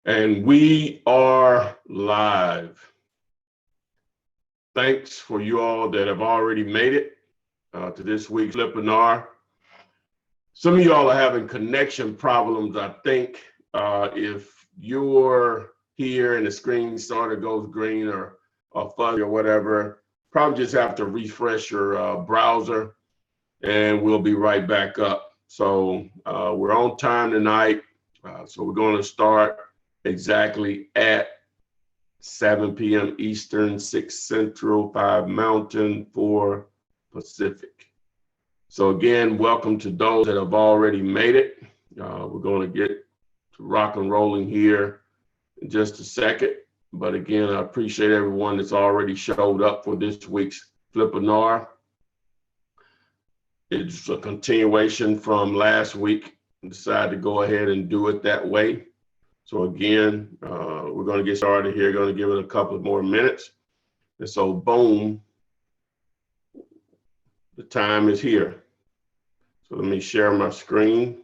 And we are live. Thanks for you all that have already made it to this week's Flippinar. Some of y'all are having connection problems, I think. If you're here and the screen sort of goes green or fuzzy or whatever, probably just have to refresh your browser and we'll be right back up. So we're on time tonight. So we're going to start exactly at 7 p.m. Eastern, 6 Central, 5 Mountain, 4 Pacific. So again, welcome to those that have already made it. We're going to get to rock and rolling here in just a second. But again, I appreciate everyone that's already showed up for this week's Flippinar. It's a continuation from last week. I decided to go ahead and do it that way. So again, we're going to get started here. Going to give it a couple of more minutes. And so boom, the time is here. So let me share my screen.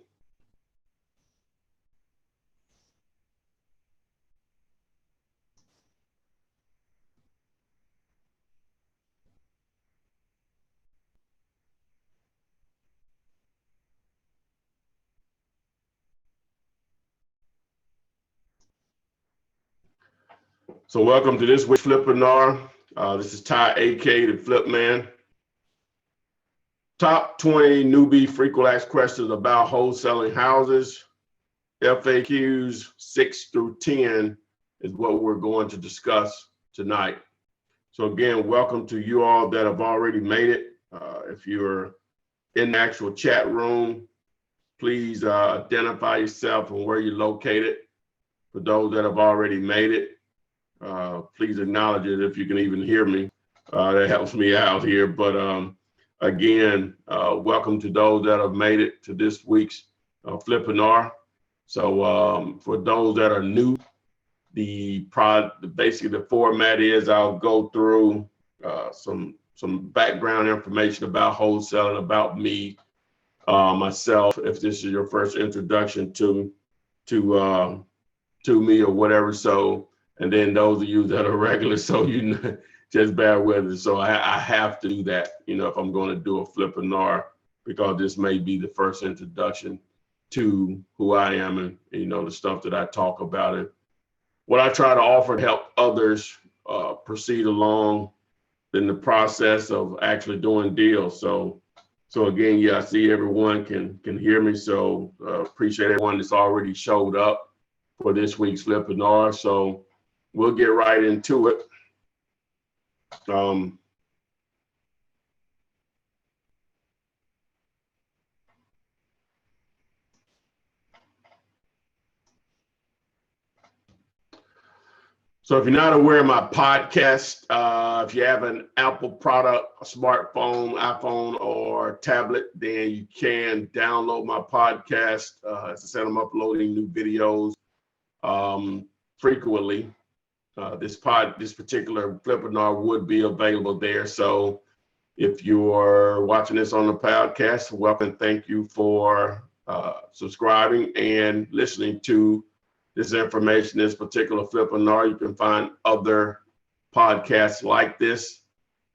So welcome to this week's Flippinar. This is Ty, aka the Flip Man. Top 20 newbie frequent asked questions about wholesaling houses. FAQs 6 through 10 is what we're going to discuss tonight. So again, welcome to you all that have already made it. If you're in the actual chat room, please identify yourself and where you're located. For those that have already made it, please acknowledge it if you can even hear me. That helps me out here. But again, welcome to those that have made it to this week's Flippinar. So for those that are new, basically the format is I'll go through some background information about wholesaling, about me, myself. If this is your first introduction to me or whatever, so. And then those of you that are regular, so you know, just bear with it. So I have to do that, if I'm going to do a Flippinar, because this may be the first introduction to who I am and, the stuff that I talk about and what I try to offer to help others proceed along in the process of actually doing deals. So again, yeah, I see everyone can hear me. So appreciate everyone that's already showed up for this week's Flippinar. So we'll get right into it. So if you're not aware of my podcast, if you have an Apple product, a smartphone, iPhone, or tablet, then you can download my podcast. As I said, I'm uploading new videos frequently. This particular Flippinar would be available there. So if you are watching this on the podcast, welcome. Thank you for subscribing and listening to this information, this particular Flippinar. You can find other podcasts like this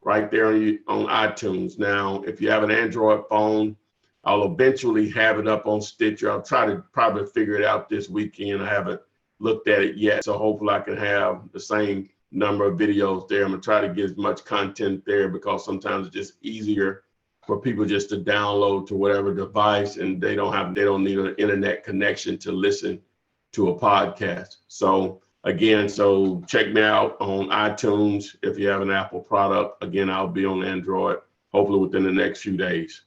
right there on iTunes. Now, if you have an Android phone, I'll eventually have it up on Stitcher. I'll try to probably figure it out this weekend. I haven't looked at it yet, so hopefully I can have the same number of videos there. I'm gonna try to get as much content there because sometimes it's just easier for people just to download to whatever device, and they don't need an internet connection to listen to a podcast. So again, so check me out on iTunes if you have an Apple product. Again, I'll be on Android hopefully within the next few days.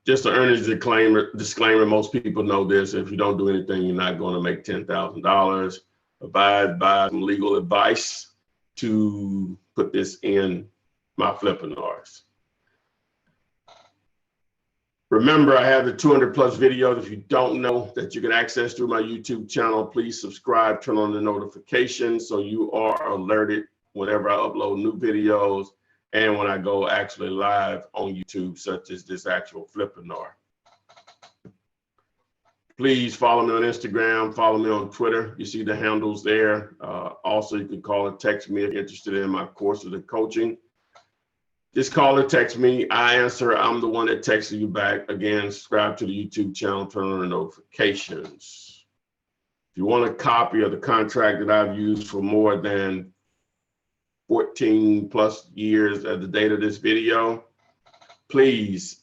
Just an earnings disclaimer, most people know this. If you don't do anything, you're not going to make $10,000. Abide by some legal advice to put this in my Flippinars. Remember, I have the 200 plus videos. If you don't know, that you can access through my YouTube channel, please subscribe, turn on the notifications so you are alerted whenever I upload new videos and when I go actually live on YouTube, such as this actual Flippinar. Please follow me on Instagram, follow me on Twitter. You see the handles there. Also, you can call or text me if you're interested in my courses and coaching. Just call or text me. I answer. I'm the one that texts you back. Again, subscribe to the YouTube channel, turn on the notifications. If you want a copy of the contract that I've used for more than 14 plus years at the date of this video, please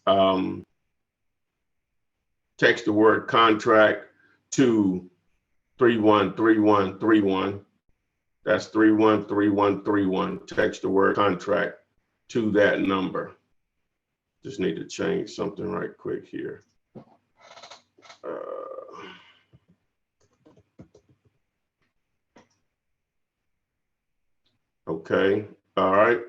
text the word contract to 313131. That's 313131. Text the word contract to that number. Just need to change something right quick here. Okay, all right.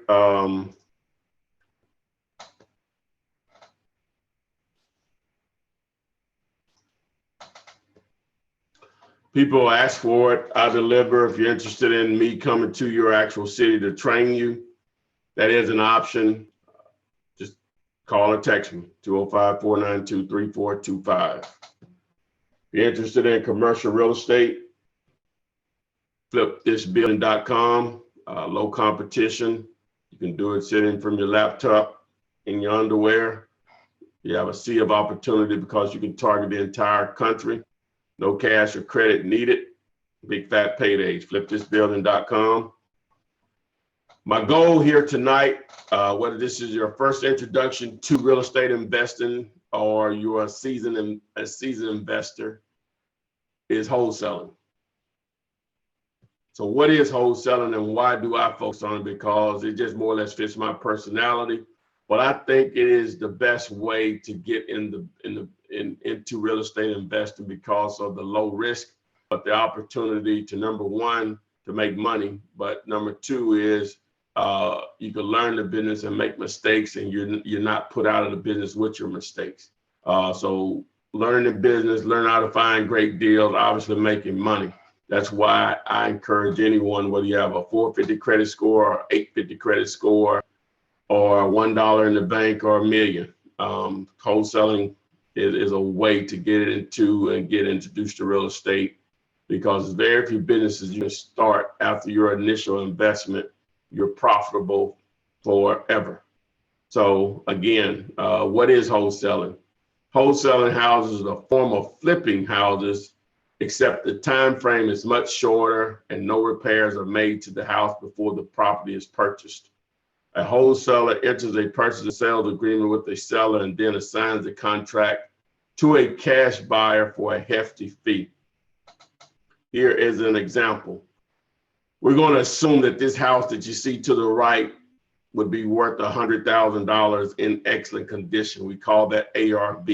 People ask for it, I deliver. If you're interested in me coming to your actual city to train you, that is an option. Just call or text me, 205-492-3425. If you're interested in commercial real estate, flipthisbuilding.com, low competition. You can do it sitting from your laptop in your underwear. You have a sea of opportunity because you can target the entire country. No cash or credit needed. Big fat paydays, flipthisbuilding.com. My goal here tonight, whether this is your first introduction to real estate investing or you're a seasoned investor, is wholesaling. So what is wholesaling and why do I focus on it? Because it just more or less fits my personality. But I think it is the best way to get into real estate investing because of the low risk, but the opportunity to, number one, to make money. But number two is you can learn the business and make mistakes, and you're not put out of the business with your mistakes. So learn the business, learn how to find great deals, obviously making money. That's why I encourage anyone, whether you have a 450 credit score or 850 credit score, or $1 in the bank or $1 million. Wholesaling is a way to get into and get introduced to real estate, because very few businesses you can start after your initial investment, you're profitable forever. So again, what is wholesaling? Wholesaling houses is a form of flipping houses, except the time frame is much shorter and no repairs are made to the house before the property is purchased. A wholesaler enters a purchase and sales agreement with a seller and then assigns the contract to a cash buyer for a hefty fee. Here is an example. We're going to assume that this house that you see to the right would be worth $100,000 in excellent condition. We call that ARV,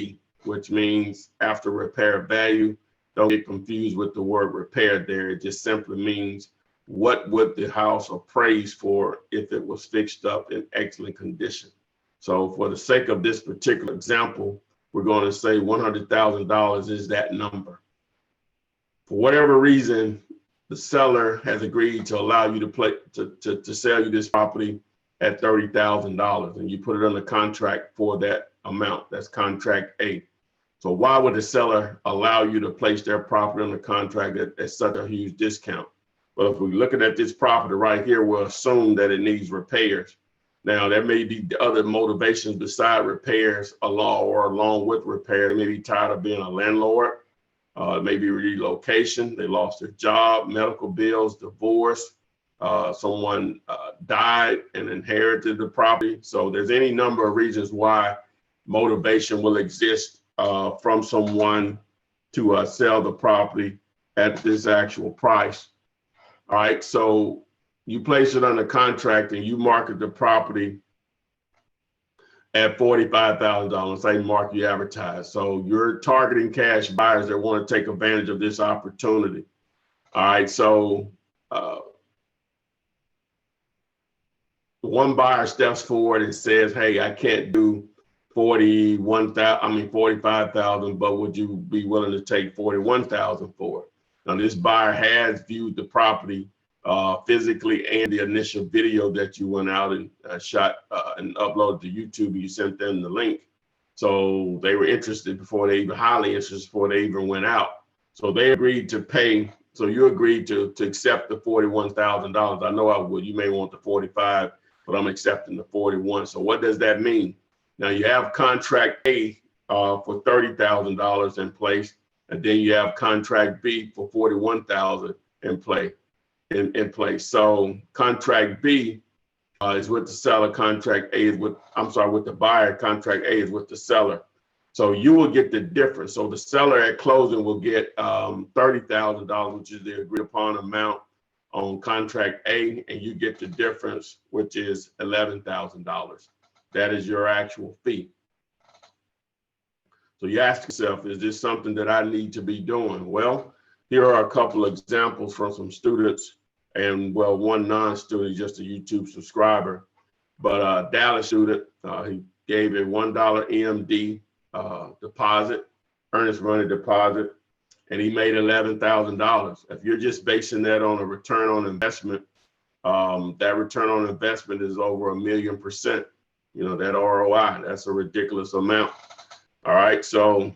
which means after repair value. Don't get confused with the word repaired there. It just simply means what would the house appraise for if it was fixed up in excellent condition. So for the sake of this particular example, we're going to say $100,000 is that number. For whatever reason, the seller has agreed to allow you to sell you this property at $30,000, and you put it under contract for that amount. That's contract A. So why would the seller allow you to place their property under contract at such a huge discount? Well, if we're looking at this property right here, we'll assume that it needs repairs. Now, there may be other motivations beside repairs along with repair. They may be tired of being a landlord. It may be relocation. They lost their job, medical bills, divorce. Someone died and inherited the property. So there's any number of reasons why motivation will exist from someone to sell the property at this actual price. All right, so you place it under contract and you market the property at $45,000. Say mark you advertise. So you're targeting cash buyers that want to take advantage of this opportunity. All right, so one buyer steps forward and says, "Hey, I can't do 45,000, but would you be willing to take 41,000 for it?" Now, this buyer has viewed the property physically and the initial video that you went out and shot and uploaded to YouTube, and you sent them the link. So they were interested before they even, highly interested before they even went out. So they agreed to pay. So you agreed to accept the $41,000. I know I would. You may want the 45, but I'm accepting the 41. So what does that mean? Now you have contract A for $30,000 in place, and then you have contract B for $41,000 in place. So contract B is with the seller. Contract A is with the buyer. Contract A is with the seller. So you will get the difference. So the seller at closing will get $30,000, which is the agreed upon amount on contract A, and you get the difference, which is $11,000. That is your actual fee. So you ask yourself, is this something that I need to be doing? Well, here are a couple of examples from some students, and well, one non-student, just a YouTube subscriber, but a Dallas student, he gave a $1 EMD deposit, earnest money deposit, and he made $11,000. If you're just basing that on a return on investment, that return on investment is over 1,000,000%. You know, that ROI, that's a ridiculous amount. All right, so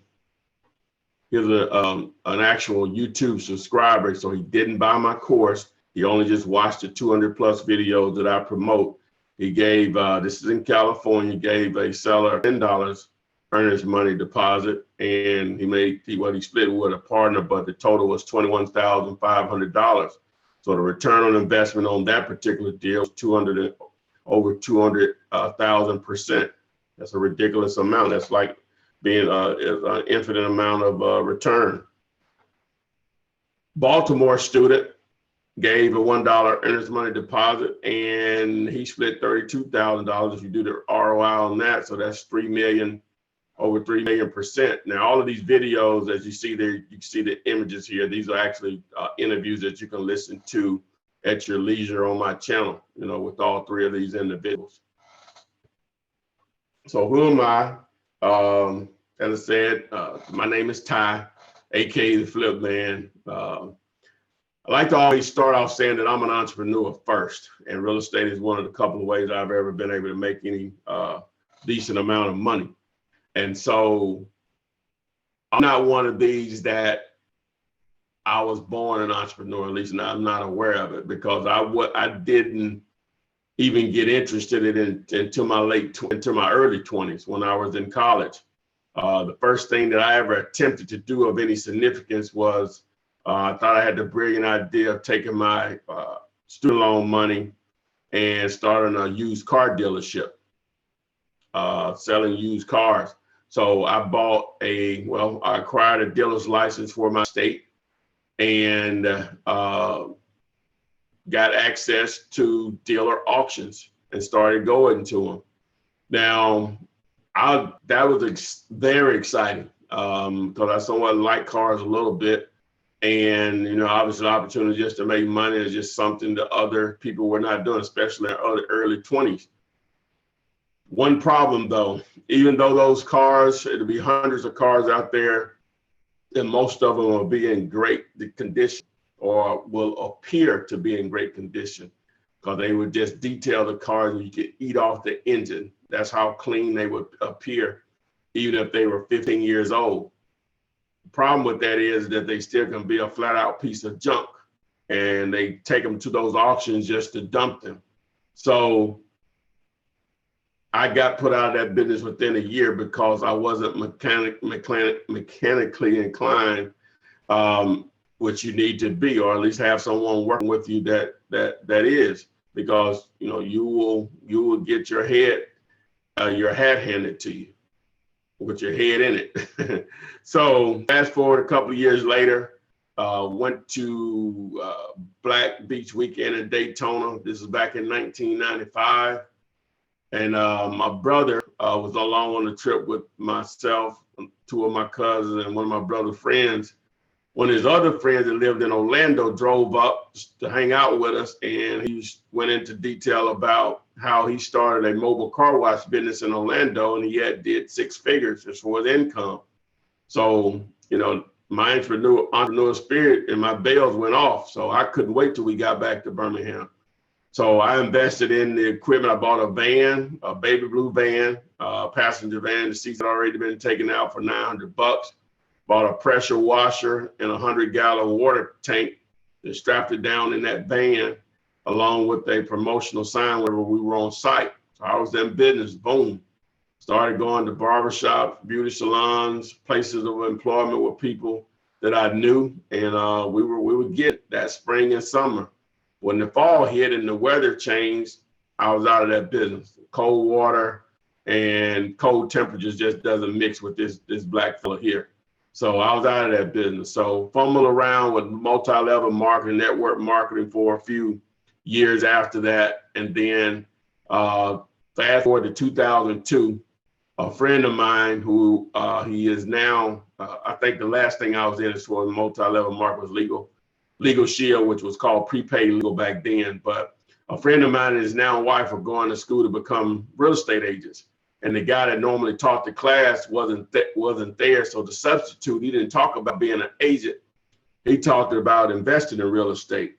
here's an actual YouTube subscriber. So he didn't buy my course. He only just watched the 200 plus videos that I promote. He gave, this is in California, gave a seller $10 earnest money deposit, and he split with a partner, but the total was $21,500. So the return on investment on that particular deal was over 200,000%. That's a ridiculous amount. That's like being an infinite amount of return. Baltimore student gave a $1 earnest money deposit, and he split $32,000 if you do the ROI on that. So that's 3 million, over 3 million%. Now, all of these videos, as you see there, you can see the images here. These are actually interviews that you can listen to at your leisure on my channel, you know, with all three of these individuals. So who am I? As I said, my name is Ty, aka the Flip Man. I like to always start off saying that I'm an entrepreneur first, and real estate is one of the couple of ways I've ever been able to make any decent amount of money. And so I'm not one of these that I was born an entrepreneur, at least I'm not aware of it, because I didn't even get interested in it into my early 20s when I was in college. The first thing that I ever attempted to do of any significance was I thought I had the brilliant idea of taking my student loan money and starting a used car dealership, selling used cars. So I acquired a dealer's license for my state and got access to dealer auctions and started going to them. Now, that was very exciting because I somewhat like cars a little bit. And, you know, obviously the opportunity just to make money is just something that other people were not doing, especially in their early 20s. One problem, though, even though those cars, it'll be hundreds of cars out there, and most of them will be in great condition or will appear to be in great condition because they would just detail the cars and you could eat off the engine. That's how clean they would appear, even if they were 15 years old. The problem with that is that they still can be a flat out piece of junk, and they take them to those auctions just to dump them. So I got put out of that business within a year because I wasn't mechanically inclined, which you need to be, or at least have someone working with you that is, because you know you will get your hat handed to you with your head in it. So fast forward a couple of years later, went to Black Beach Weekend in Daytona. This is back in 1995. And my brother was along on the trip with myself, two of my cousins, and one of my brother's friends. One of his other friends that lived in Orlando drove up to hang out with us, and he went into detail about how he started a mobile car wash business in Orlando, and he did 6 figures just for his income. So, you know, my entrepreneur spirit and my bells went off. So I couldn't wait till we got back to Birmingham. So I invested in the equipment. I bought a van, a baby blue van, passenger van. The seats had already been taken out for $900. Bought a pressure washer and a 100-gallon water tank and strapped it down in that van, along with a promotional sign whenever we were on site. So I was in business, boom. Started going to barbershops, beauty salons, places of employment with people that I knew, and we would get that spring and summer. When the fall hit and the weather changed, I was out of that business. Cold water and cold temperatures just doesn't mix with this black fella here. So I was out of that business. So fumbled around with multi-level marketing, network marketing for a few years after that. And then fast forward to 2002, a friend of mine who he is now, I think the last thing I was in as for multi-level market was Legal Shield, which was called prepaid legal back then. But a friend of mine and his now wife are going to school to become real estate agents. And the guy that normally taught the class wasn't there. So the substitute, he didn't talk about being an agent. He talked about investing in real estate.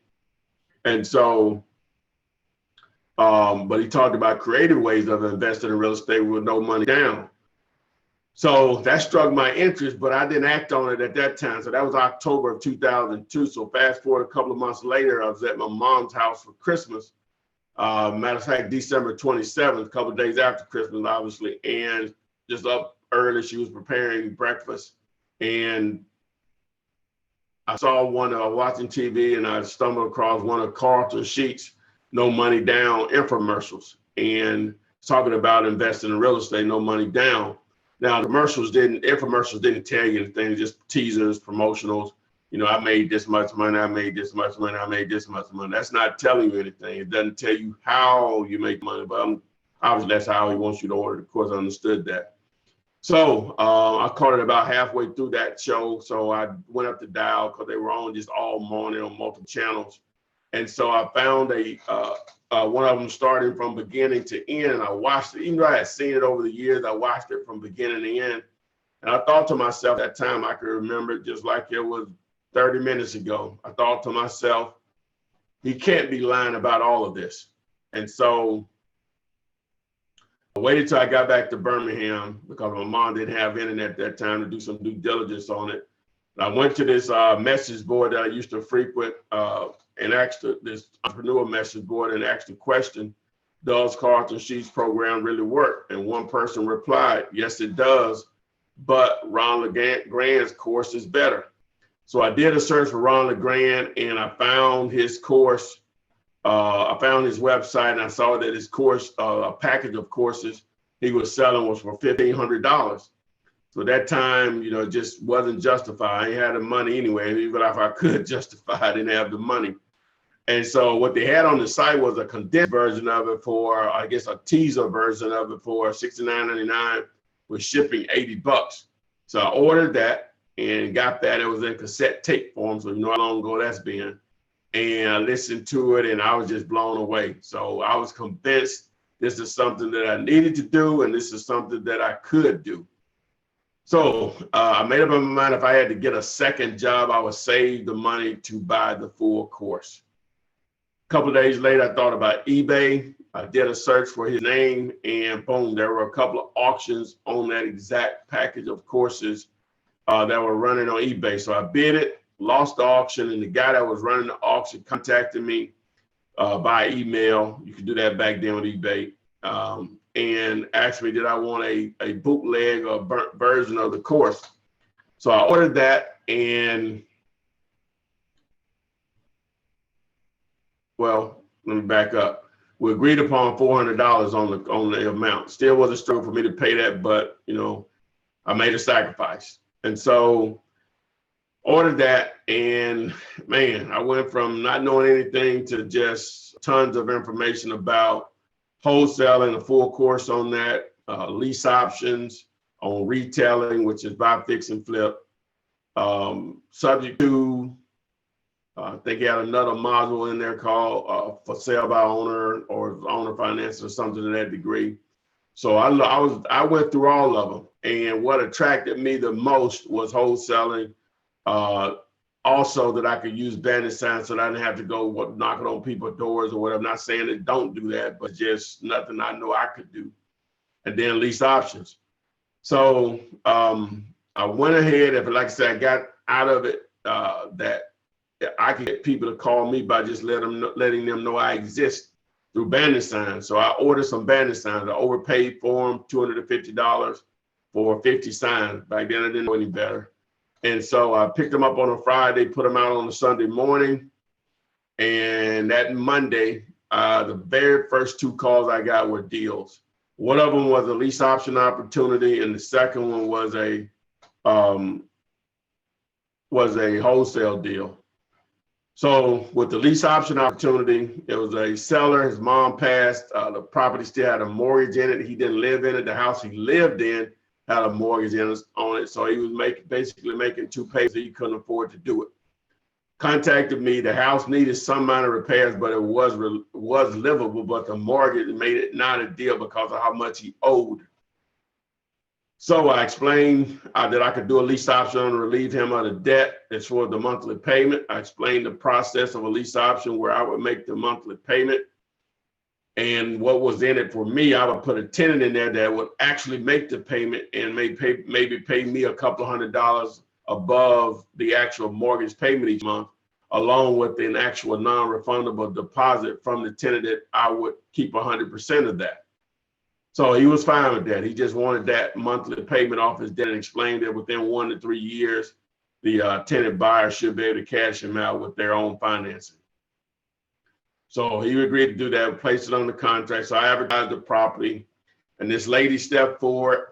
And so, but he talked about creative ways of investing in real estate with no money down. So that struck my interest, but I didn't act on it at that time. So that was October of 2002. So fast forward a couple of months later, I was at my mom's house for Christmas. Matter of fact, December 27th, a couple of days after Christmas, obviously, and just up early, she was preparing breakfast. And I saw watching TV, and I stumbled across one of Carlton Sheets' no money down infomercials, and talking about investing in real estate, no money down. Now, infomercials didn't tell you anything, just teasers, promotionals. You know, I made this much money, I made this much money, I made this much money. That's not telling you anything. It doesn't tell you how you make money, but obviously that's how he wants you to order. Of course, I understood that. So I caught it about halfway through that show. So I went up to dial because they were on just all morning on multiple channels. And so I found one of them starting from beginning to end, and I watched it. Even though I had seen it over the years, I watched it from beginning to end. And I thought to myself at that time, I could remember it just like it was 30 minutes ago. I thought to myself, he can't be lying about all of this. And so I waited till I got back to Birmingham because my mom didn't have internet at that time to do some due diligence on it. And I went to this message board that I used to frequent and asked this entrepreneur message board and asked the question, does Carlton Sheets program really work? And one person replied, yes, it does, but Ron LeGrand's course is better. So I did a search for Ron LeGrand, and I found his course. I found his website, and I saw that his course, a package of courses he was selling was for $1,500. So at that time, you know, it just wasn't justified. I ain't had the money anyway. Even if I could justify, I didn't have the money. And so what they had on the site was a condensed version of it for, I guess, a teaser version of it for $69.99 with shipping $80. So I ordered that and got that. It was in cassette tape form, so you know how long ago that's been. And I listened to it, and I was just blown away. So I was convinced this is something that I needed to do, and this is something that I could do. So I made up my mind if I had to get a second job, I would save the money to buy the full course. A couple of days later, I thought about eBay. I did a search for his name, and boom, there were a couple of auctions on that exact package of courses that were running on eBay. So I bid it, lost the auction, and the guy that was running the auction contacted me by email. You could do that back then with eBay. And asked me, did I want a bootleg or burnt version of the course? So I ordered that, and well, let me back up. We agreed upon $400 on the amount. Still was a struggle for me to pay that, but you know, I made a sacrifice. And so ordered that, and man, I went from not knowing anything to just tons of information about wholesaling, a full course on that, lease options, on retailing, which is buy, fix, and flip. Subject to, I think he had another module in there called for sale by owner or owner finance or something to that degree. So I went through all of them, and what attracted me the most was wholesaling. Also that I could use bandit signs so that I didn't have to go knocking on people's doors or whatever. I'm not saying that don't do that, but just nothing I know I could do. And then lease options. So I went ahead, like I said, I got out of it that I could get people to call me by just letting them know I exist through bandit signs. So I ordered some bandit signs. I overpaid for them, $250 for 50 signs. Back then I didn't know any better. And so I picked them up on a Friday, put them out on a Sunday morning. And that Monday, the very first 2 calls I got were deals. One of them was a lease option opportunity, and the second one was a wholesale deal. So with the lease option opportunity, it was a seller. His mom passed. The property still had a mortgage in it. He didn't live in it. The house he lived in had a mortgage on it. So he was basically making 2 payments. He couldn't afford to do it. Contacted me. The house needed some minor repairs, but it was livable. But the mortgage made it not a deal because of how much he owed. So I explained that I could do a lease option and relieve him of the debt as for the monthly payment. I explained the process of a lease option where I would make the monthly payment. And what was in it for me, I would put a tenant in there that would actually make the payment and maybe pay me a couple $100 above the actual mortgage payment each month, along with an actual non-refundable deposit from the tenant that I would keep 100% of that. So he was fine with that. He just wanted that monthly payment off his debt and explained that within 1 to 3 years, the tenant buyer should be able to cash him out with their own financing. So he agreed to do that, placed it on the contract. So I advertised the property, and this lady stepped forward.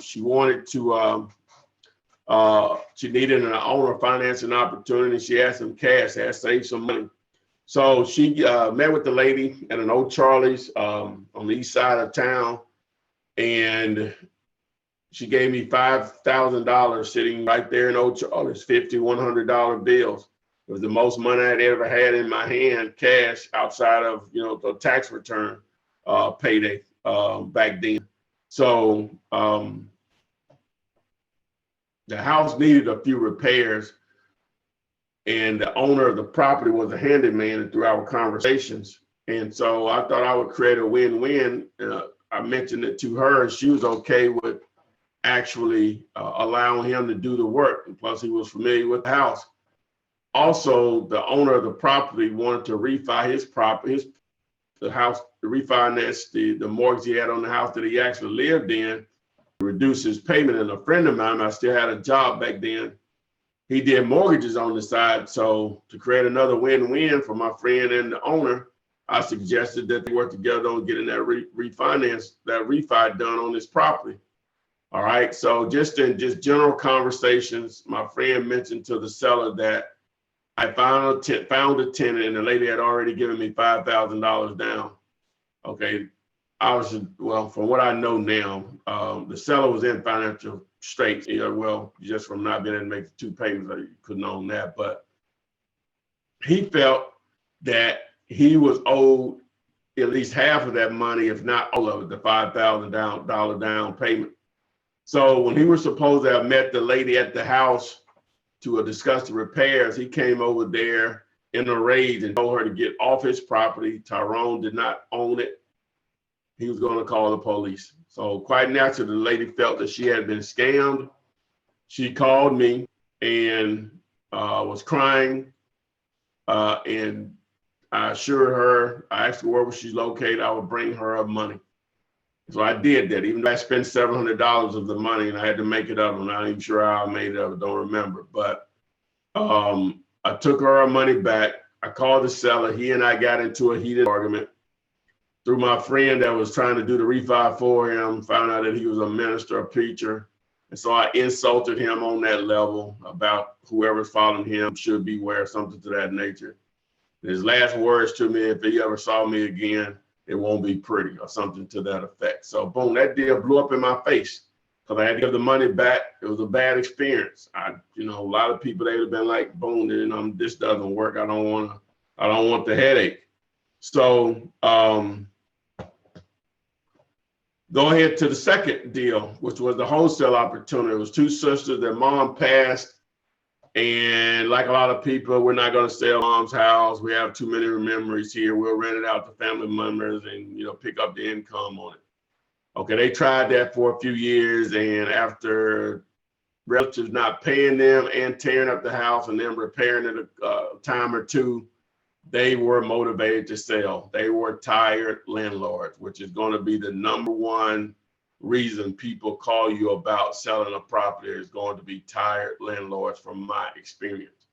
She wanted to, she needed an owner financing opportunity. She had some cash, had saved some money. So she met with the lady at an old Charlie's on the east side of town, and she gave me $5,000 sitting right there in old Charlie's, $50, $100 bills. It was the most money I'd ever had in my hand, cash, outside of the tax return payday back then. So the house needed a few repairs, and the owner of the property was a handyman through our conversations. And so I thought I would create a win-win. I mentioned it to her, and she was okay with actually allowing him to do the work. And plus, he was familiar with the house. Also, the owner of the property wanted to refi his property, the house, to refinance the mortgage he had on the house that he actually lived in, to reduce his payment. And a friend of mine, I still had a job back then, he did mortgages on the side. So to create another win-win for my friend and the owner, I suggested that they work together on getting that refi done on this property. All right. So just in general conversations, my friend mentioned to the seller that I found a tenant, and the lady had already given me $5,000 down. Okay. From what I know now, the seller was in financial straits. Just from not being able to make the 2 payments, I couldn't own that. But he felt that he was owed at least half of that money, if not all of it, the $5,000 down payment. So when he was supposed to have met the lady at the house to discuss the repairs, he came over there in a rage and told her to get off his property. Tyrone did not own it. He was going to call the police. So quite naturally, the lady felt that she had been scammed. She called me and was crying. And I assured her, I asked her where was she located, I would bring her up money. So I did that, even though I spent $700 of the money and I had to make it up. I'm not even sure how I made it up, I don't remember. But I took her money back. I called the seller. He and I got into a heated argument. Through my friend that was trying to do the refi for him, found out that he was a minister, a preacher. And so I insulted him on that level about whoever's following him should beware, something to that nature. His last words to me, if he ever saw me again, it won't be pretty, or something to that effect. So boom, that deal blew up in my face because I had to give the money back. It was a bad experience. A lot of people, they would have been like, boom, this doesn't work. I don't want the headache. So go ahead to the second deal, which was the wholesale opportunity. It was 2 sisters. Their mom passed. And like a lot of people, we're not going to sell mom's house. We have too many memories here. We'll rent it out to family members and, pick up the income on it. Okay, they tried that for a few years, and after relatives not paying them and tearing up the house and then repairing it a time or two, they were motivated to sell. They were tired landlords, which is going to be the number one reason people call you about selling a property, is going to be tired landlords from my experience.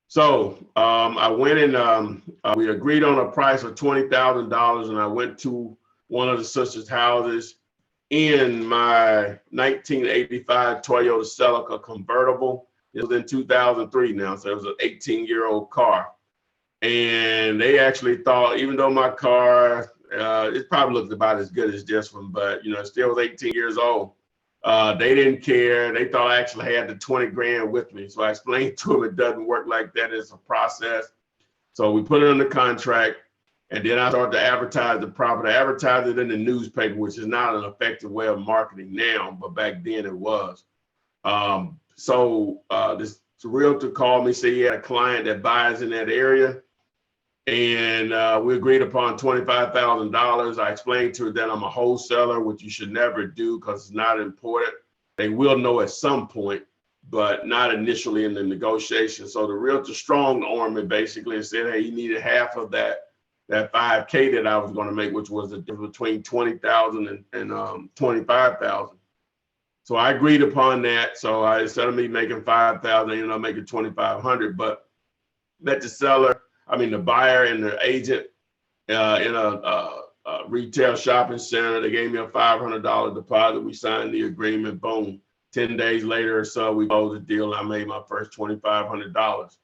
So I went and we agreed on a price of $20,000, and I went to one of the sisters' houses in my 1985 Toyota Celica convertible. It was in 2003 now, so it was an 18-year-old car. And they actually thought, even though my car, it probably looked about as good as this one, but it still was 18 years old. They didn't care. They thought I actually had the 20 grand with me. So I explained to them it doesn't work like that. It's a process. So we put it on the contract, and then I started to advertise the property. I advertised it in the newspaper, which is not an effective way of marketing now, but back then it was. So this realtor called me, said he had a client that buys in that area. And we agreed upon $25,000. I explained to her that I'm a wholesaler, which you should never do because it's not important. They will know at some point, but not initially in the negotiation. So the realtor strong-armed me basically and said, hey, he needed half of that $5K that I was going to make, which was the difference between $20,000 and $25,000. So I agreed upon that. So instead of me making $5,000, I ended up making $2,500. But let the buyer and the agent in a retail shopping center, they gave me a $500 deposit. We signed the agreement. Boom. 10 days later or so, we closed the deal, and I made my first $2,500.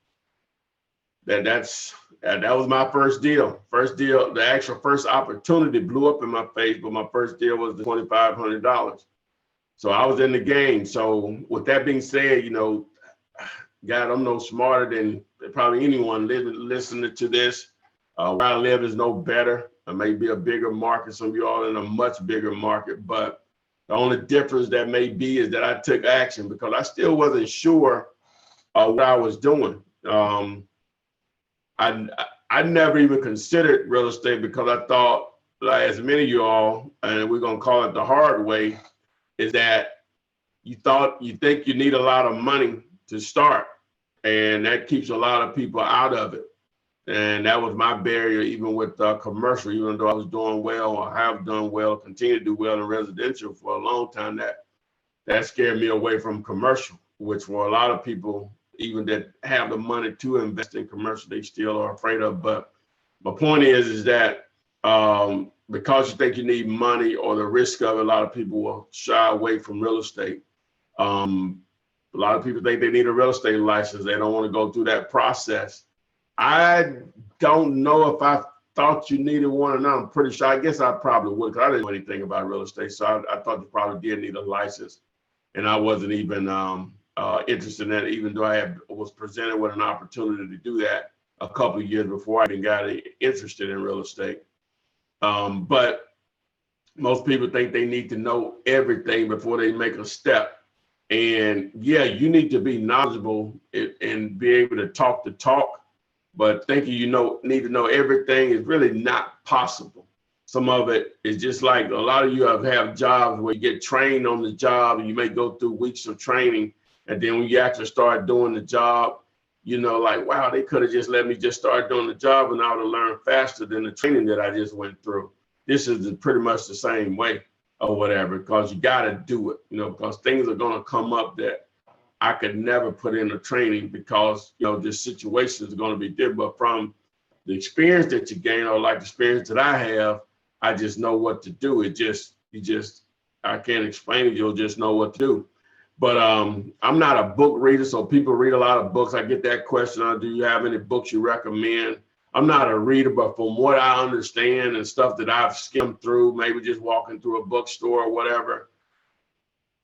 That was my first deal. The actual first opportunity blew up in my face, but my first deal was the $2,500. So I was in the game. So with that being said, God, I'm no smarter than probably anyone listening to this. Where I live is no better. It may be a bigger market. Some of you all in a much bigger market, but the only difference that may be is that I took action because I still wasn't sure what I was doing. I never even considered real estate because I thought, like as many of you all, and we're gonna call it the hard way, is that you think you need a lot of money to start, and that keeps a lot of people out of it. And that was my barrier, even with commercial. Even though I was doing well, or have done well, continue to do well in residential for a long time, that scared me away from commercial, which for a lot of people, even that have the money to invest in commercial, they still are afraid of. But my point is that because you think you need money or the risk of it, a lot of people will shy away from real estate. A lot of people think they need a real estate license. They don't want to go through that process. I don't know if I thought you needed one or not. I'm pretty sure. I guess I probably would, because I didn't know anything about real estate. So I thought you probably did need a license. And I wasn't even interested in that, even though I was presented with an opportunity to do that a couple of years before I even got interested in real estate. But most people think they need to know everything before they make a step. And yeah, you need to be knowledgeable and be able to talk the talk, but thinking need to know everything is really not possible. Some of it is just like a lot of you have jobs where you get trained on the job, and you may go through weeks of training, and then when you actually start doing the job, like, wow, they could have just let me just start doing the job and I would have learned faster than the training that I just went through. This is pretty much the same way or whatever, because you got to do it, because things are going to come up that I could never put in a training because, this situation is going to be different. But from the experience that you gain, or like the experience that I have, I just know what to do. I can't explain it. You'll just know what to do. But I'm not a book reader, so people read a lot of books. I get that question, do you have any books you recommend? I'm not a reader, but from what I understand and stuff that I've skimmed through, maybe just walking through a bookstore or whatever,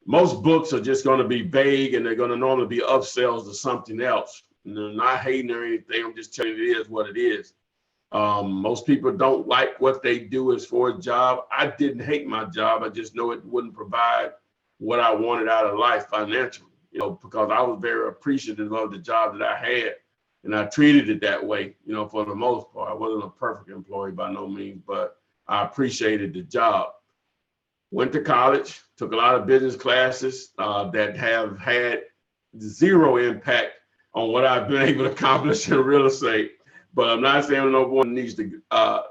most books are just going to be vague, and they're going to normally be upsells to something else. I'm not hating or anything. I'm just telling you it is what it is. Most people don't like what they do as for a job. I didn't hate my job. I just know it wouldn't provide what I wanted out of life financially. because I was very appreciative of the job that I had, and I treated it that way, for the most part. I wasn't a perfect employee by no means, but I appreciated the job. Went to college, took a lot of business classes that have had zero impact on what I've been able to accomplish in real estate. But I'm not saying no one needs to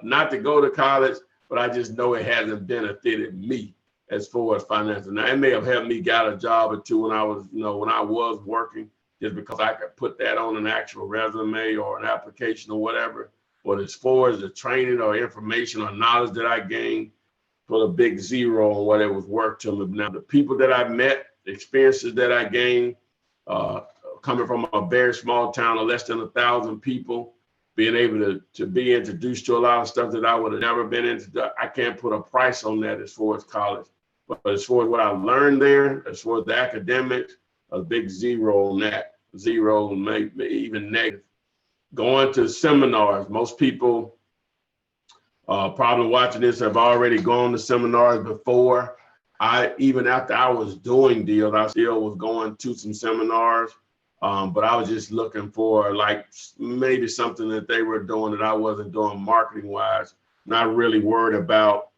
not to go to college, but I just know it hasn't benefited me as far as finances. Now, it may have helped me get a job or two when I was working, just because I could put that on an actual resume or an application or whatever. But as far as the training or information or knowledge that I gained, put a big zero on what it was worth to me. Now, the people that I met, the experiences that I gained, coming from a very small town of less than 1,000 people, being able to be introduced to a lot of stuff that I would have never been into, I can't put a price on that as far as college. But as far as what I learned there, as far as the academics, a big zero on that, zero, maybe even negative. Going to seminars, most people probably watching this have already gone to seminars before. Even after I was doing deals, I still was going to some seminars, but I was just looking for like maybe something that they were doing that I wasn't doing marketing wise. Not really worried about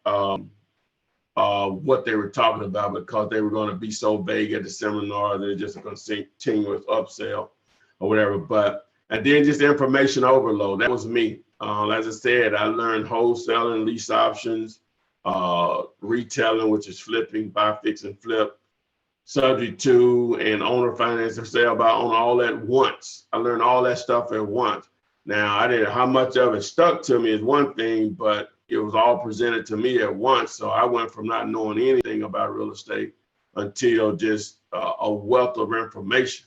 what they were talking about, because they were going to be so vague at the seminar. They're just going to continue with upsell or whatever. And then just information overload. That was me. As I said, I learned wholesaling, lease options, retailing, which is flipping, buy, fix, and flip, subject to and owner finance and sale by owner, all at once. I learned all that stuff at once. Now, how much of it stuck to me is one thing, but it was all presented to me at once. So I went from not knowing anything about real estate until just a wealth of information.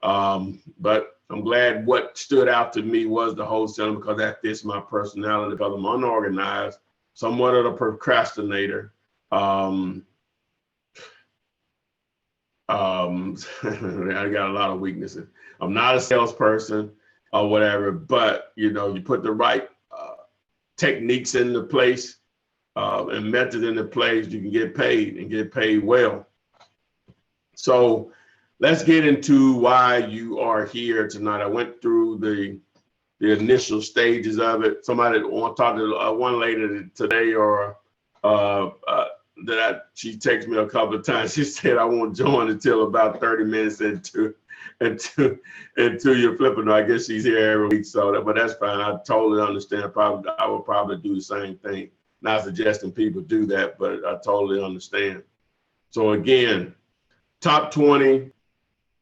But I'm glad what stood out to me was the wholesaling, because that fits my personality, because I'm unorganized, somewhat of a procrastinator. I got a lot of weaknesses. I'm not a salesperson or whatever, but you put the right techniques into place and methods into place, you can get paid and get paid well. So let's get into why you are here tonight. I went through the initial stages of it. Somebody want to talk to one lady today, or she texted me a couple of times. She said, I won't join until about 30 minutes into your Flippinar. I guess she's here every week, but that's fine. I totally understand. I would probably do the same thing. Not suggesting people do that, but I totally understand. So again, top 20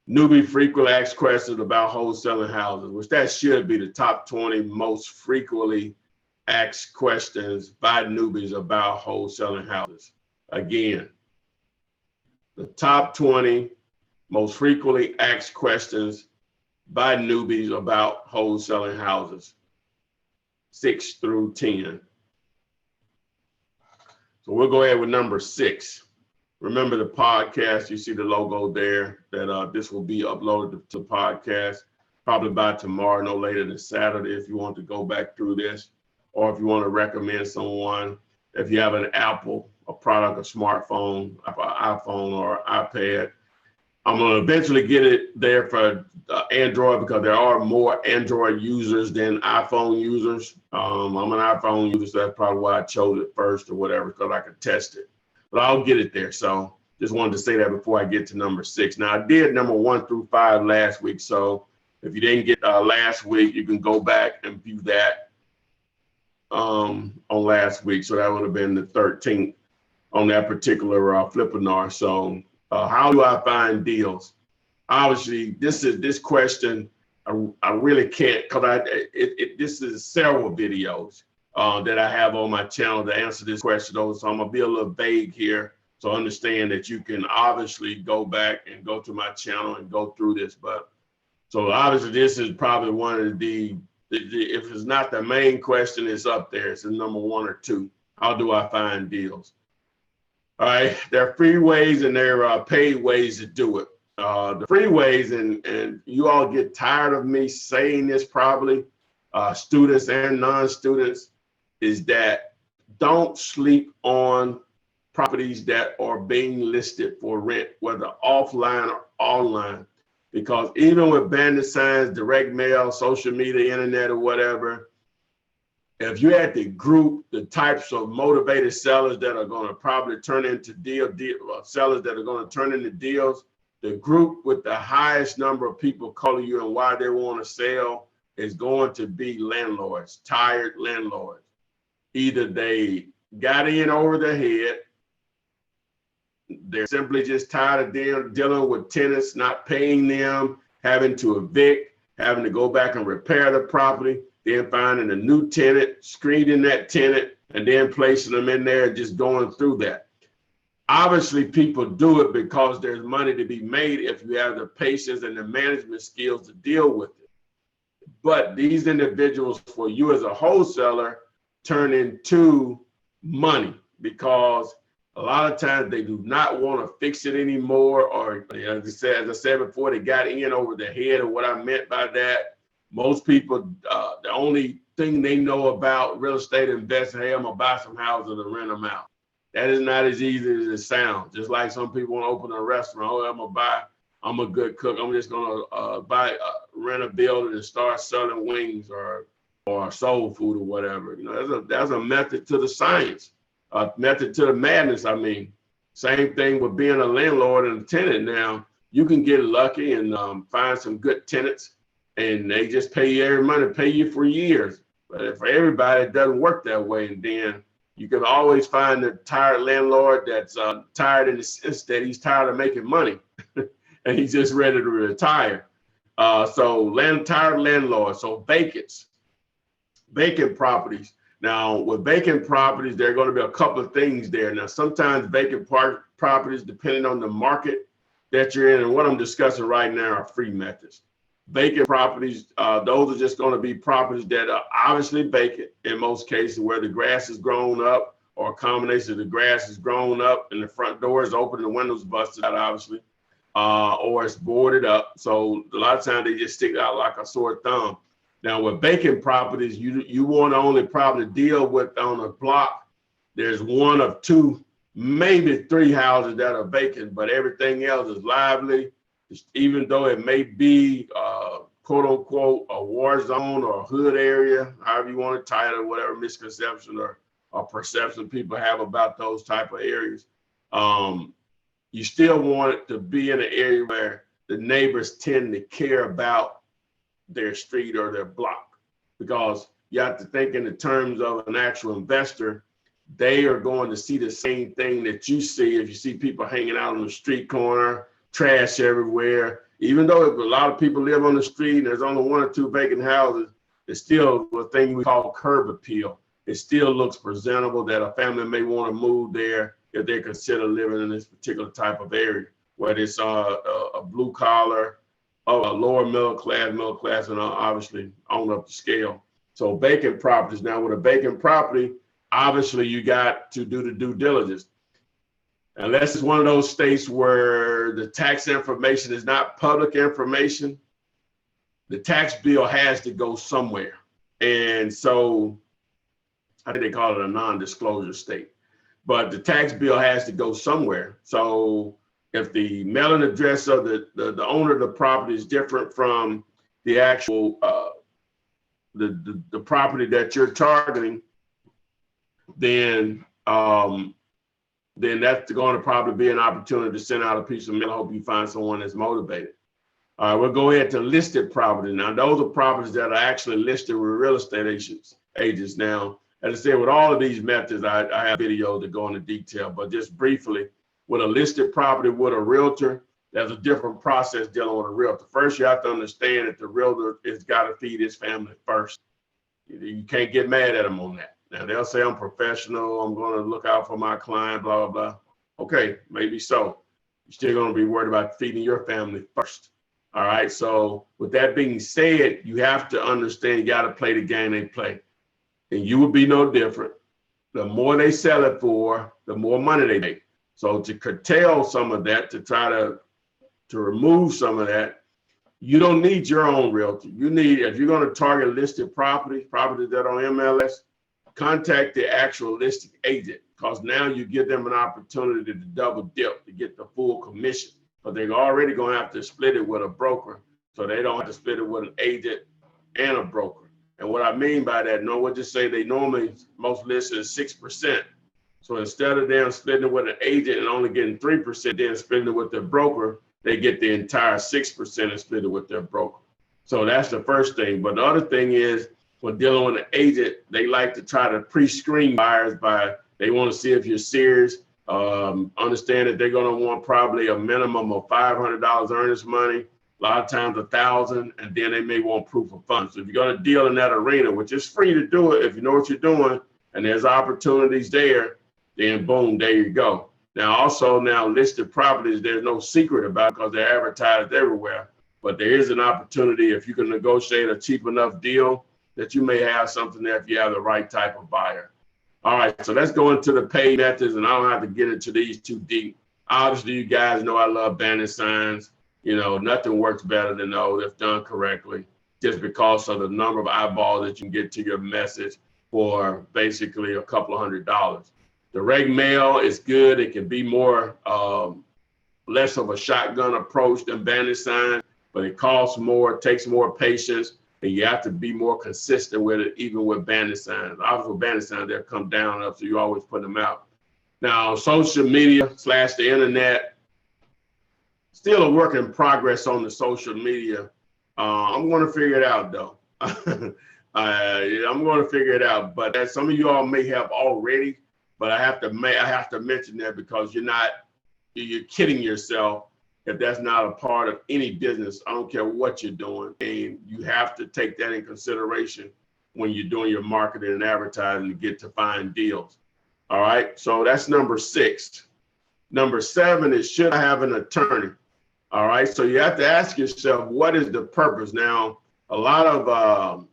newbie frequently asked questions about wholesaling houses, which that should be the top 20 most frequently asked questions by newbies about wholesaling houses. Again, the top 20 most frequently asked questions by newbies about wholesaling houses, 6 through 10. So we'll go ahead with number 6. Remember the podcast, you see the logo there, that this will be uploaded to podcast probably by tomorrow, no later than Saturday, if you want to go back through this, or if you want to recommend someone. If you have an Apple, a product, a smartphone, an iPhone or iPad, I'm going to eventually get it there for Android, because there are more Android users than iPhone users. I'm an iPhone user, so that's probably why I chose it first or whatever, because I could test it. But I'll get it there. So just wanted to say that before I get to number 6. Now, I did number 1 through 5 last week. So if you didn't get last week, you can go back and view that on last week. So that would have been the 13th on that particular Flippinar. So how do I find deals? Obviously, this question, I really can't, because this is several videos that I have on my channel to answer this question. So I'm gonna be a little vague here. So understand that you can obviously go back and go to my channel and go through this. But so obviously this is probably one of the if it's not the main question, it's up there. It's the number 1 or 2. How do I find deals? All right, there are free ways and there are paid ways to do it. The free ways, and you all get tired of me saying this probably, students and non-students, is that don't sleep on properties that are being listed for rent, whether offline or online, because even with bandit signs, direct mail, social media, internet, or whatever, if you had to group the types of motivated sellers that are going to probably turn into sellers that are going to turn into deals, the group with the highest number of people calling you and why they want to sell is going to be landlords, tired landlords. Either they got in over their head, they're simply just tired of dealing with tenants, not paying them, having to evict, having to go back and repair the property, then finding a new tenant, screening that tenant, and then placing them in there, just going through that. Obviously, people do it because there's money to be made if you have the patience and the management skills to deal with it. But these individuals, for you as a wholesaler, turn into money, because a lot of times they do not want to fix it anymore, or as I said before, they got in over their head. And what I meant by that, most people, the only thing they know about real estate investing, hey, I'm gonna buy some houses and rent them out. That is not as easy as it sounds. Just like some people want to open a restaurant, oh, I'm a good cook, I'm just gonna rent a building and start selling wings or soul food or whatever. You know, there's a method to the science. Method to the madness, I mean. Same thing with being a landlord and a tenant now. You can get lucky and find some good tenants, and they just pay you every month, pay you for years. But for everybody, it doesn't work that way. And then you can always find the tired landlord that's tired in the sense that he's tired of making money and he's just ready to retire. Tired landlords, so vacant properties. Now, with vacant properties, there are going to be a couple of things there. Now, sometimes vacant properties, depending on the market that you're in, and what I'm discussing right now are free methods. Vacant properties, those are just going to be properties that are obviously vacant in most cases, where the grass has grown up, or a combination of the grass has grown up and the front door is open and the windows busted out, obviously, or it's boarded up. So a lot of times they just stick out like a sore thumb. Now, with vacant properties, you want to only probably deal with on a block. There's one of two, maybe three houses that are vacant, but everything else is lively. Even though it may be quote unquote a war zone or a hood area, however you want to title it, whatever misconception or perception people have about those type of areas, you still want it to be in an area where the neighbors tend to care about their street or their block, because you have to think in the terms of an actual investor. They are going to see the same thing that you see. If you see people hanging out on the street corner, trash everywhere, even though if a lot of people live on the street and there's only one or two vacant houses, it's still a thing we call curb appeal. It still looks presentable that a family may want to move there if they consider living in this particular type of area, whether it's a blue collar, a lower middle class, and obviously on up the scale. So vacant properties. Now, with a vacant property, obviously you got to do the due diligence. Unless it's one of those states where the tax information is not public information, the tax bill has to go somewhere. And so I think they call it a non-disclosure state, but the tax bill has to go somewhere. So if the mailing address of the owner of the property is different from the actual the property that you're targeting, then that's going to probably be an opportunity to send out a piece of mail. I hope you find someone that's motivated. All right, we'll go ahead to listed property. Now, those are properties that are actually listed with real estate agents. Now, as I said, with all of these methods, I have videos that go into detail, but just briefly, with a listed property with a realtor, there's a different process dealing with a realtor. First, you have to understand that the realtor has got to feed his family first. You can't get mad at them on that. Now, they'll say, I'm professional, I'm going to look out for my client, blah, blah, blah. Okay, maybe so. You're still going to be worried about feeding your family first. All right, so with that being said, you have to understand you got to play the game they play. And you would be no different. The more they sell it for, the more money they make. So to curtail some of that, to try to remove some of that, you don't need your own realtor. You need, if you're going to target listed properties that are on MLS, contact the actual listing agent, because now you give them an opportunity to double dip, to get the full commission. but they're already going to have to split it with a broker. So they don't have to split it with an agent and a broker. And what I mean by that, no, we'll just say they normally, most lists is 6%. So instead of them splitting it with an agent and only getting 3%, then splitting it with their broker, they get the entire 6% and split it with their broker. So that's the first thing. But the other thing is, when dealing with an agent, they like to try to pre-screen buyers by, they want to see if you're serious. Understand that they're going to want probably a minimum of $500 earnest money, a lot of times $1,000, and then they may want proof of funds. So if you're going to deal in that arena, which is free to do it if you know what you're doing, and there's opportunities there, then boom, there you go. Now also listed properties, there's no secret about it because they're advertised everywhere, but there is an opportunity if you can negotiate a cheap enough deal that you may have something there if you have the right type of buyer. All right, so let's go into the pay methods, and I don't have to get into these too deep. Obviously, you guys know I love banner signs. You know, nothing works better than those if done correctly, just because of the number of eyeballs that you can get to your message for basically a couple of $100. The reg mail is good. It can be more, less of a shotgun approach than banner signs, but it costs more, it takes more patience, and you have to be more consistent with it, even with banner signs. Obviously, with banner signs, they'll come down and up, so you always put them out. Now, social media / the internet, still a work in progress on the social media. I'm going to figure it out, though. I'm going to figure it out, but as some of you all may have already, but I have to mention that because you're kidding yourself if that's not a part of any business. I don't care what you're doing, and you have to take that in consideration when you're doing your marketing and advertising to get to find deals. All right, so that's number 6. Number 7 is, should I have an attorney? All right, so you have to ask yourself, what is the purpose? Now, a lot of,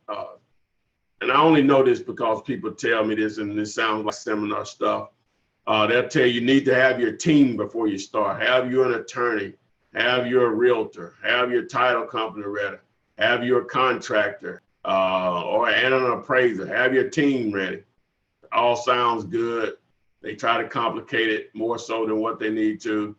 and I only know this because people tell me this, and this sounds like seminar stuff. They'll tell you need to have your team before you start. Have you an attorney, have your realtor, have your title company ready, have your contractor, and an appraiser, have your team ready. All sounds good. They try to complicate it more so than what they need to.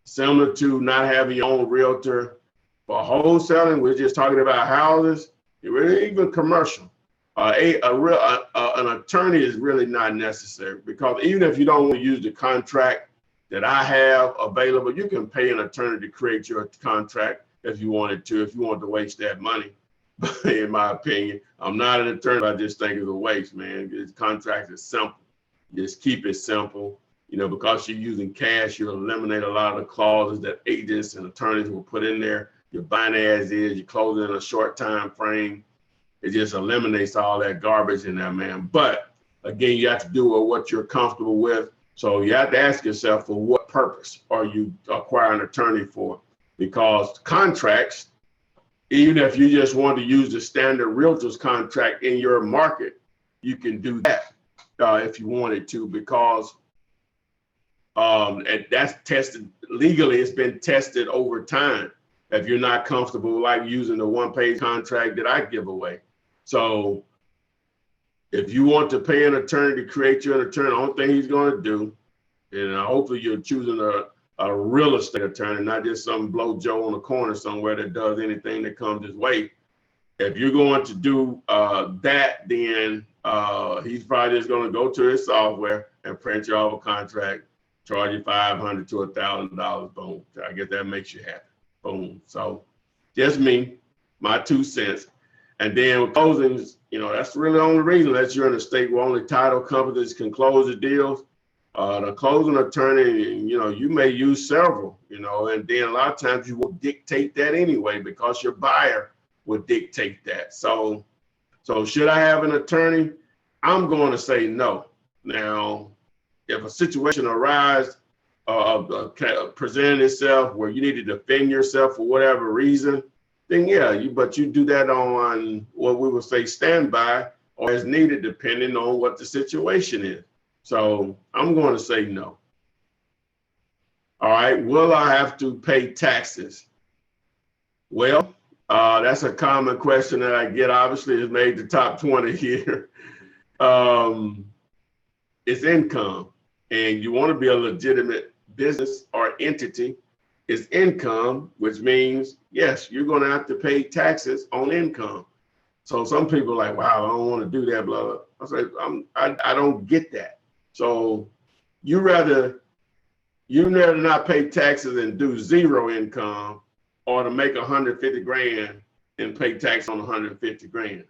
Similar to not having your own realtor. For wholesaling, we're just talking about houses, even commercial. An attorney is really not necessary, because even if you don't want to use the contract that I have available, you can pay an attorney to create your contract if you wanted to, if you want to waste that money. But in my opinion, I'm not an attorney. I just think it's a waste, man. This contract is simple. Just keep it simple. You know, because you're using cash, you'll eliminate a lot of the clauses that agents and attorneys will put in there. You're buying as is, you're closing in a short time frame. It just eliminates all that garbage in there, man. But again, you have to do what you're comfortable with. So you have to ask yourself, for what purpose are you acquiring an attorney for? Because contracts, even if you just want to use the standard realtor's contract in your market, you can do that if you wanted to, because and that's tested legally. It's been tested over time. If you're not comfortable like using the one-page contract that I give away. So if you want to pay an attorney to create you an attorney, the only thing he's going to do, and hopefully you're choosing a real estate attorney, not just some blow Joe on the corner somewhere that does anything that comes his way. If you're going to do that, then he's probably just going to go to his software and print you off a contract, charge you $500 to $1,000. Boom. I guess that makes you happy. Boom. So just me, my 2 cents. And then with closings, you know, that's really the only reason, unless you're in a state where only title companies can close the deals. The closing attorney, you know, you may use several, you know, and then a lot of times you will dictate that anyway, because your buyer would dictate that. So should I have an attorney? I'm going to say no. Now, if a situation arises, presented itself where you need to defend yourself for whatever reason, then yeah, but you do that on what we would say standby or as needed, depending on what the situation is. So I'm going to say no. All right, will I have to pay taxes? Well, that's a common question that I get. Obviously, it's made the top 20 here. It's income, and you want to be a legitimate business or entity. is income, which means, yes, you're going to have to pay taxes on income. So some people are like, wow, I don't want to do that, blah, blah. I say, I don't get that. So you rather not pay taxes and do zero income, or to make 150 grand and pay tax on 150 grand.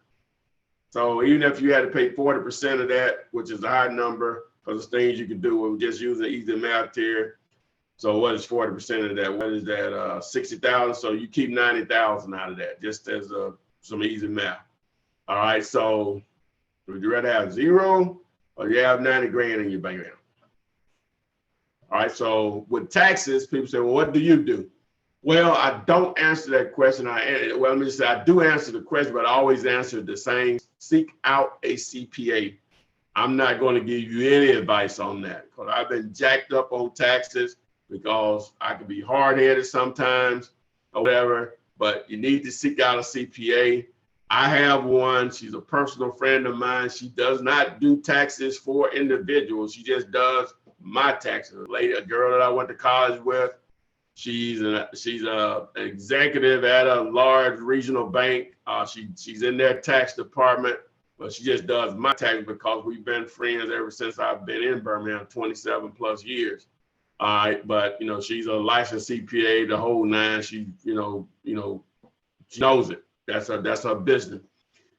So even if you had to pay 40% of that, which is a high number, because there's things you can do, we're just using easy math here. So what is 40% of that? What is that? 60,000. So you keep 90,000 out of that, just as some easy math. All right. So would you rather have zero, or you have 90 grand in your bank account? All right. So with taxes, people say, well, what do you do? Well, I don't answer that question. Let me say, I do answer the question, but I always answer the same: seek out a CPA. I'm not going to give you any advice on that, because I've been jacked up on taxes, because I can be hard-headed sometimes or whatever, but you need to seek out a CPA. I have one. She's a personal friend of mine. She does not do taxes for individuals. She just does my taxes. A girl that I went to college with, she's an executive at a large regional bank. She's in their tax department, but she just does my taxes because we've been friends ever since I've been in Birmingham, 27 plus years. All right, but she's a licensed CPA, the whole nine. She, she knows it. That's her business.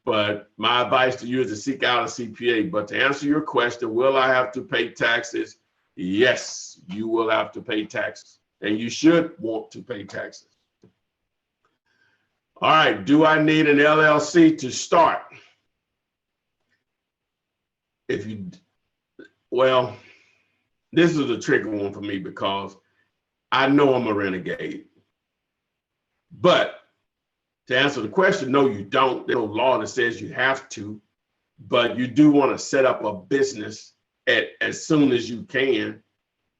But my advice to you is to seek out a CPA. But to answer your question, will I have to pay taxes? Yes, you will have to pay taxes, and you should want to pay taxes. All right, do I need an LLC to start? Well, this is a tricky one for me, because I know I'm a renegade. But to answer the question, no, you don't. There's no law that says you have to, but you do want to set up a business as soon as you can.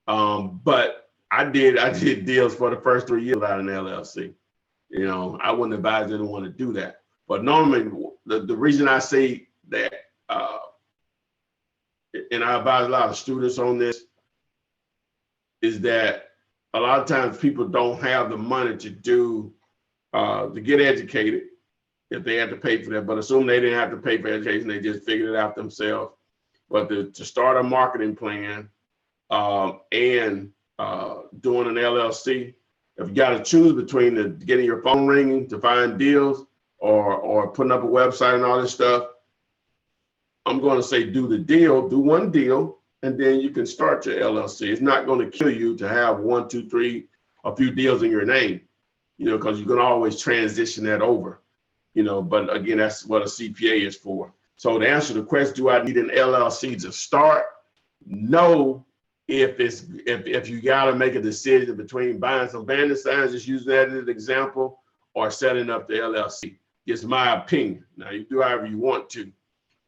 But I did deals for the first 3 years without an LLC. I wouldn't advise anyone to do that. But normally, the reason I say that, and I advise a lot of students on this, is that a lot of times people don't have the money to get educated if they had to pay for that. But assume they didn't have to pay for education, they just figured it out themselves. But to start a marketing plan and doing an LLC, if you got to choose between getting your phone ringing to find deals or putting up a website and all this stuff, I'm going to say do one deal, and then you can start your LLC. It's not going to kill you to have 1, 2, 3, a few deals in your name, because you can always transition that over, but again, that's what a CPA is for. So to answer the question, do I need an LLC to start? No. If you got to make a decision between buying some bandit signs, just using that as an example, or setting up the LLC, it's my opinion. Now you do however you want to.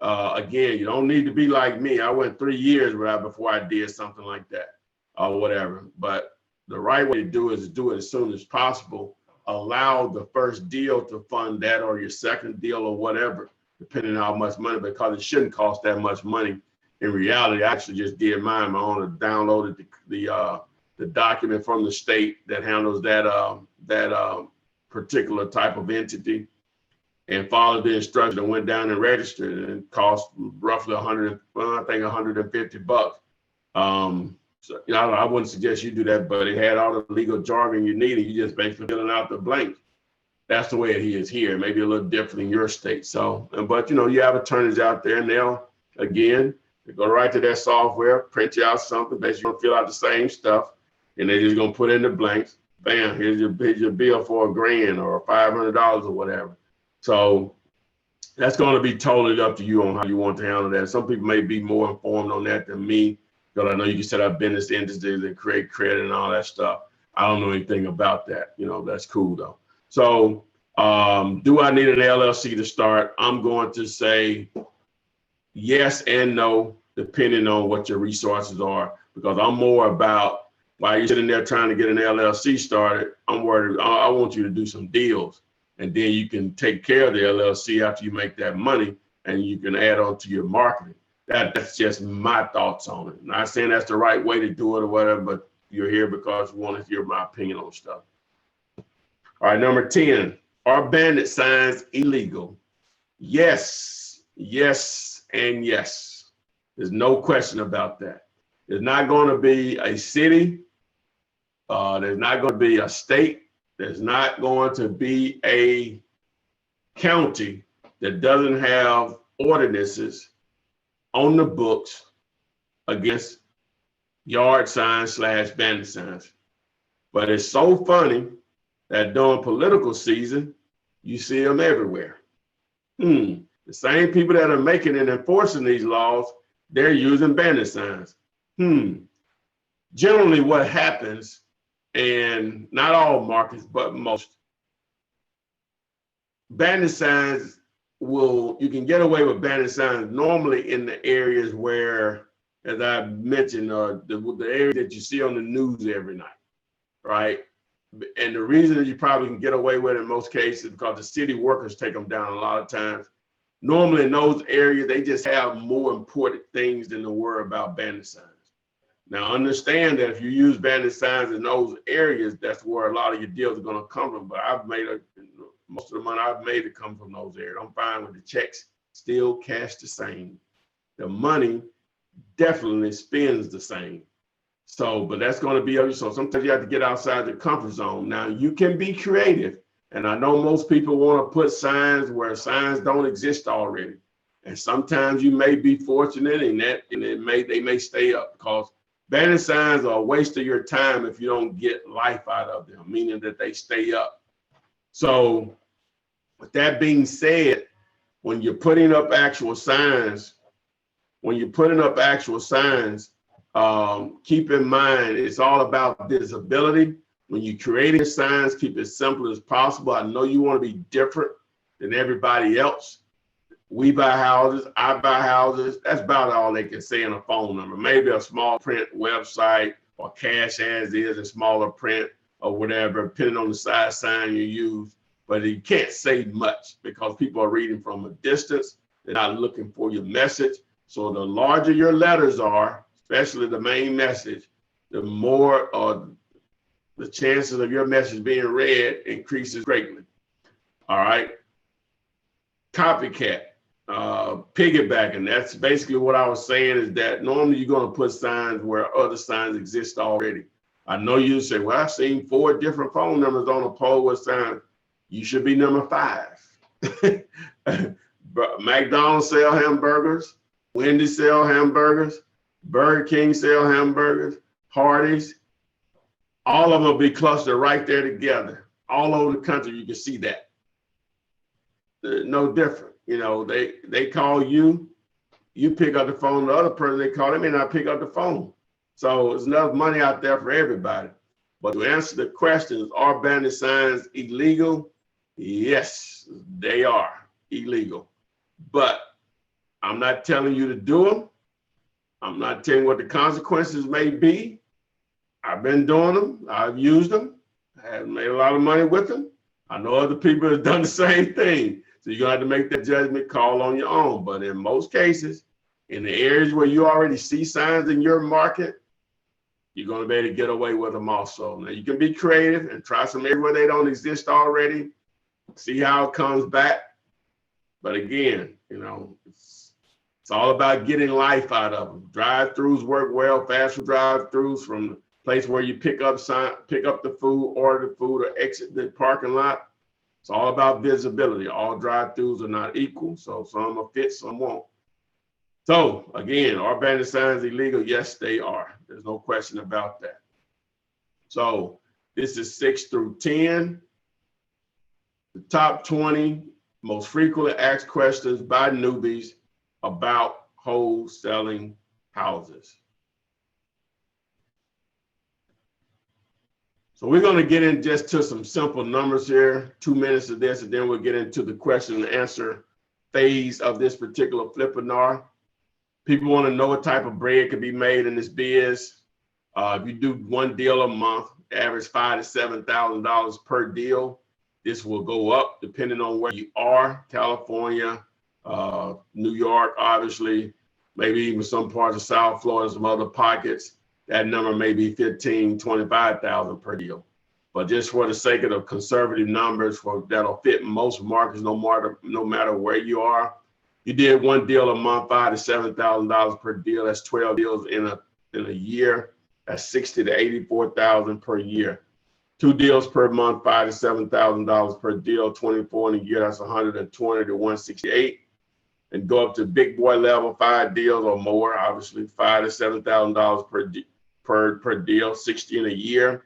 Again, you don't need to be like me. I went 3 years before I did something like that or whatever. But the right way to do it is do it as soon as possible. Allow the first deal to fund that, or your second deal, or whatever, depending on how much money, because it shouldn't cost that much money. In reality, I actually just did mine. I downloaded the document from the state that handles that particular type of entity, and followed the instructions and went down and registered, and it cost roughly $150. So I wouldn't suggest you do that, but it had all the legal jargon you needed. You just basically filling out the blanks. That's the way it is here. Maybe a little different in your state. So, but you have attorneys out there, and they go right to their software, print you out something, basically you're gonna fill out the same stuff, and they're just gonna put in the blanks. Bam, here's your bill for $1,000 or $500 or whatever. So that's going to be totally up to you on how you want to handle that. Some people may be more informed on that than me, because I know you can set up business entities and create credit and all that stuff. I don't know anything about that. That's cool though. So do I need an LLC to start? I'm going to say yes and no, depending on what your resources are, because I'm more about, while you're sitting there trying to get an LLC started, I'm worried. I want you to do some deals, and then you can take care of the LLC after you make that money, and you can add on to your marketing. That's just my thoughts on it. Not saying that's the right way to do it or whatever, but you're here because you want to hear my opinion on stuff. All right, number 10, are bandit signs illegal? Yes, yes, and yes. There's no question about that. There's not going to be a city. There's not going to be a state. There's not going to be a county that doesn't have ordinances on the books against yard signs / bandit signs. But it's so funny that during political season, you see them everywhere. The same people that are making and enforcing these laws, they're using bandit signs. Generally what happens, and not all markets, but most, bandit signs you can get away with bandit signs normally in the areas where, as I mentioned, the area that you see on the news every night, right? And the reason that you probably can get away with it in most cases is because the city workers take them down a lot of times. Normally in those areas, they just have more important things than to worry about bandit signs. Now, understand that if you use bandit signs in those areas, that's where a lot of your deals are going to come from. But most of the money I've made to come from those areas. I'm fine with the checks still cash the same. The money definitely spends the same. So, but that's going to be, so sometimes you have to get outside the comfort zone. Now, you can be creative. And I know most people want to put signs where signs don't exist already. And sometimes you may be fortunate in that, and they may stay up, because bandit signs are a waste of your time if you don't get life out of them, meaning that they stay up. So with that being said, when you're putting up actual signs, keep in mind, it's all about visibility. When you're creating signs, keep it as simple as possible. I know you want to be different than everybody else. We buy houses, I buy houses. That's about all they can say in a phone number. Maybe a small print website or cash as is, and smaller print or whatever, depending on the size sign you use. But you can't say much because people are reading from a distance. They're not looking for your message. So the larger your letters are, especially the main message, the more the chances of your message being read increases greatly. All right. Copycat, piggybacking. That's basically what I was saying, is that normally you're going to put signs where other signs exist already. I know you say, well, I've seen 4 different phone numbers on a pole with signs. You should be number 5. McDonald's sell hamburgers, Wendy's sell hamburgers, Burger King sell hamburgers, Hardee's. All of them will be clustered right there together. All over the country, you can see that. No different. You know, they call you, you pick up the phone. The other person they call, they may not pick up the phone. So there's enough money out there for everybody. But to answer the question, are bandit signs illegal? Yes, they are illegal. But I'm not telling you to do them. I'm not telling you what the consequences may be. I've been doing them. I've used them. I have made a lot of money with them. I know other people have done the same thing. So you're going to have to make that judgment call on your own. But in most cases, in the areas where you already see signs in your market, you're going to be able to get away with them also. Now, you can be creative and try some everywhere they don't exist already. See how it comes back. But again, you know, it's all about getting life out of them. Drive-thrus work well, fast food drive-thrus, from the place where you pick up the food, order the food, or exit the parking lot. It's all about visibility. All drive-thrus are not equal, so some will fit, some won't. So again, are bandit signs illegal? Yes, they are. There's no question about that. So this is 6 through 10. The top 20 most frequently asked questions by newbies about wholesaling houses. So we're going to get in just to some simple numbers here, 2 minutes of this, and then we'll get into the question and answer phase of this particular Flippinar. People want to know what type of bread could be made in this biz. If you do 1 deal a month, average $5,000 to $7,000 per deal. This will go up depending on where you are. California, New York, obviously, maybe even some parts of South Florida, some other pockets. that number may be 15, 25,000 per deal. But just for the sake of the conservative numbers that'll fit most markets, no matter where you are. You did one deal a month, $5,000 to $7,000 per deal. That's 12 deals in a year. That's 60 to 84,000 per year. 2 deals per month, $5,000 to $7,000 per deal. 24 in a year. That's 120 to 168. And go up to big boy level, 5 deals or more. Obviously, $5,000 to $7,000 per deal. 60 in a year.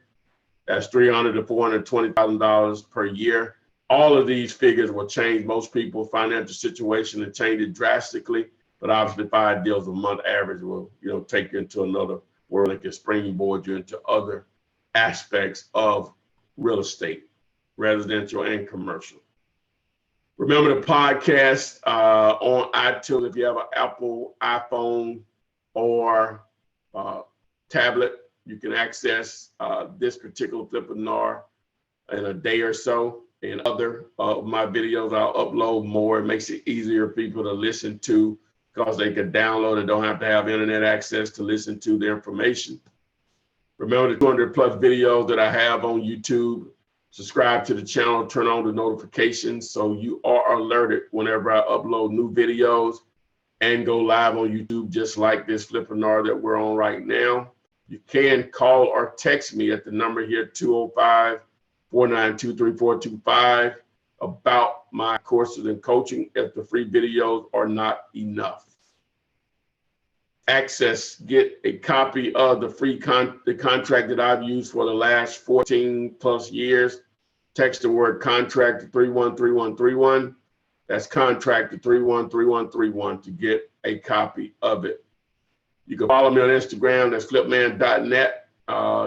That's $300,000 to $420,000 per year. All of these figures will change most people's financial situation and change it drastically. But obviously, 5 deals a month average will, take you into another world that can springboard you into other aspects of real estate, residential and commercial. Remember the podcast on iTunes. If you have an Apple iPhone or tablet, you can access this particular Flippinar in a day or so. And other of my videos, I'll upload more. It makes it easier for people to listen to because they can download and don't have to have internet access to listen to the information. Remember the 200 plus videos that I have on YouTube. Subscribe to the channel, turn on the notifications so you are alerted whenever I upload new videos and go live on YouTube, just like this Flippinar that we're on right now. You can call or text me at the number here, 205-492-3425, about my courses and coaching if the free videos are not enough. Get a copy of the free the contract that I've used for the last 14 plus years. Text the word contract to 313131. That's contract to 313131 to get a copy of it. You can follow me on Instagram, that's flipman.net.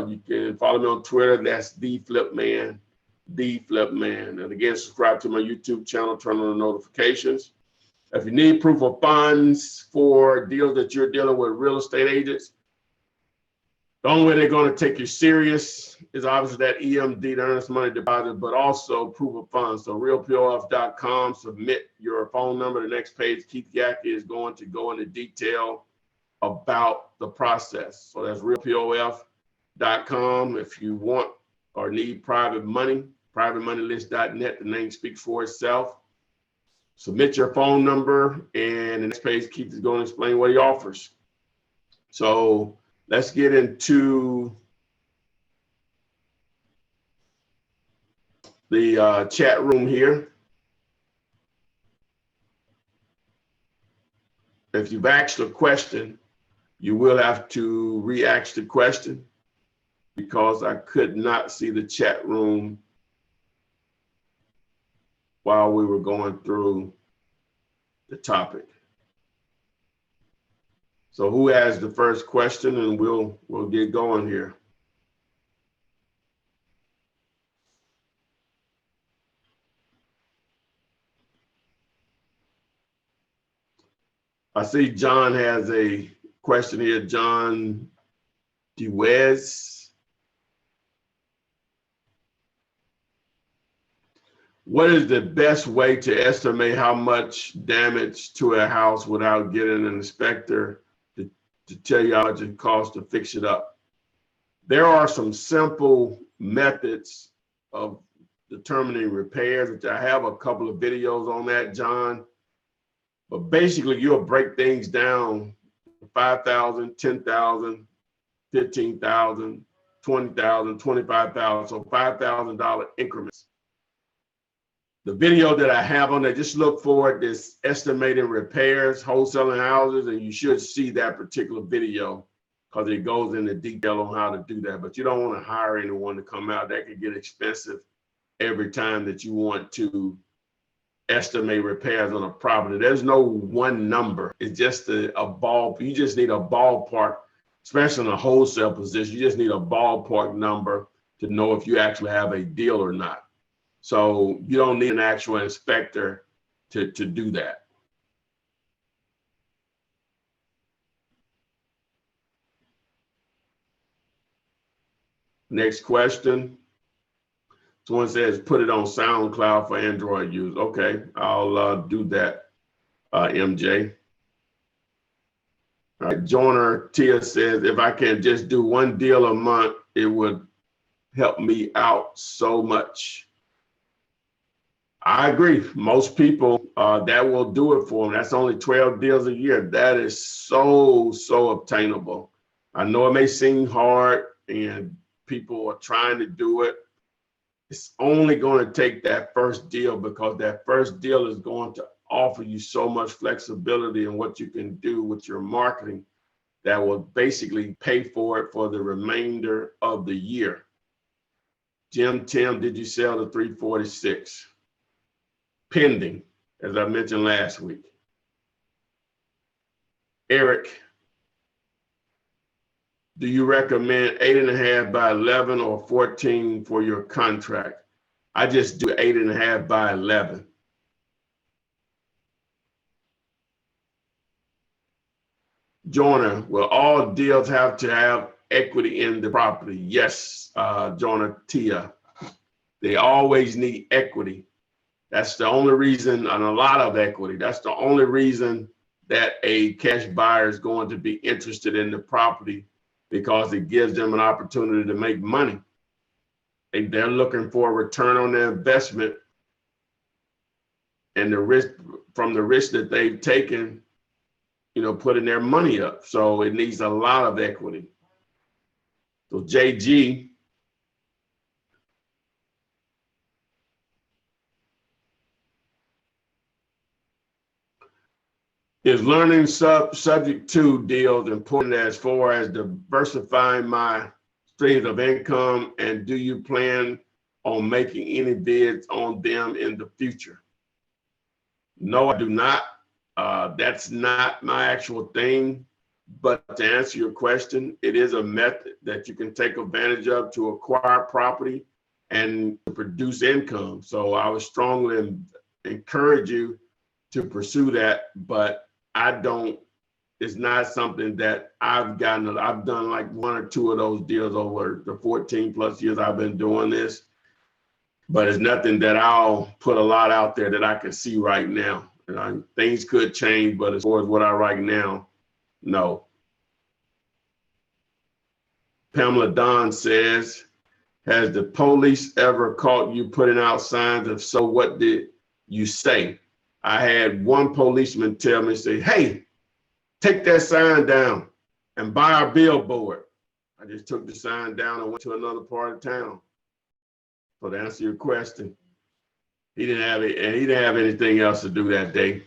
You can follow me on Twitter, that's theflipman. And again, subscribe to my YouTube channel, turn on the notifications. If you need proof of funds for deals that you're dealing with real estate agents, the only way they're going to take you serious is obviously that EMD, the earnest money deposit, but also proof of funds. So realpof.com, submit your phone number. The next page, Keith Yackey is going to go into detail about the process. So that's realpof.com. If you want or need private money, privatemoneylist.net, the name speaks for itself. Submit your phone number, and the next page, Keith is going to explain what he offers. So let's get into the chat room here. If you've asked a question, you will have to re-ask the question because I could not see the chat room while we were going through the topic. So who has the first question, and we'll get going here. I see John has a question here. John DeWez. What is the best way to estimate how much damage to a house without getting an inspector to tell you how much it costs to fix it up? There are some simple methods of determining repairs, which I have a couple of videos on that, John. But basically, you'll break things down 5,000, 10,000, 15,000, 20,000, 25,000, so $5,000 increments. The video that I have on there, just look for it, this estimating repairs, wholesaling houses, and you should see that particular video because it goes into detail on how to do that. But you don't want to hire anyone to come out. That could get expensive every time that you want to estimate repairs on a property. There's no one number. It's just a ball. You just need a ballpark, especially in a wholesale position. You just need a ballpark number to know if you actually have a deal or not. So you don't need an actual inspector to do that. Next question. Someone says, put it on SoundCloud for Android use. Okay, I'll do that, MJ. Joiner Tia says, if I can just do one deal a month, it would help me out so much. I agree. Most people, that will do it for them. That's only 12 deals a year. That is so obtainable. I know it may seem hard and people are trying to do it. It's only going to take that first deal, because that first deal is going to offer you so much flexibility in what you can do with your marketing that will basically pay for it for the remainder of the year. Jim Tim, did you sell the 346? Pending, as I mentioned last week. Eric, do you recommend 8.5 by 11 or 14 for your contract? I just do 8.5 by 11. Joiner, will all deals have to have equity in the property? Yes, Joiner Tia. They always need equity. That's the only reason, and a lot of equity. That's the only reason that a cash buyer is going to be interested in the property, because it gives them an opportunity to make money. They're looking for a return on their investment, and the risk from the risk that they've taken, putting their money up. So it needs a lot of equity. So JG, is learning subject to deals important as far as diversifying my streams of income, and do you plan on making any bids on them in the future? No, I do not. That's not my actual thing. But to answer your question, it is a method that you can take advantage of to acquire property and to produce income. So I would strongly encourage you to pursue that, but it's not something that I've done like 1 or 2 of those deals over the 14 plus years I've been doing this, but it's nothing that I'll put a lot out there that I can see right now. Things could change, but as far as what I write now, no. Pamela Don says, has the police ever caught you putting out signs? If so, what did you say? I had one policeman tell me, say, hey, take that sign down and buy our billboard. I just took the sign down and went to another part of town. So to answer your question, he didn't have it, and he didn't have anything else to do that day.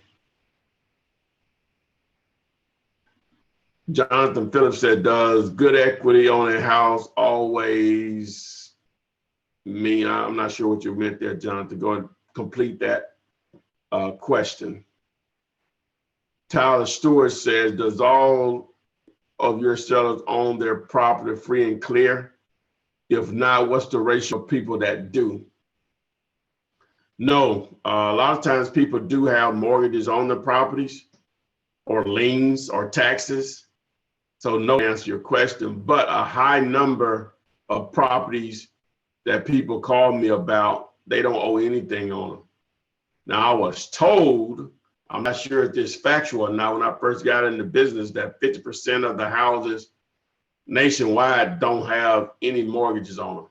Jonathan Phillips said, does good equity on a house always mean? I'm not sure what you meant there, Jonathan. Go and complete that question. Tyler Stewart says, does all of your sellers own their property free and clear? If not, what's the ratio of people that do? No, a lot of times people do have mortgages on the properties or liens or taxes. So no, to answer your question, but a high number of properties that people call me about, they don't owe anything on them. Now I was told, I'm not sure if this is factual or not, when I first got into business, that 50% of the houses nationwide don't have any mortgages on them.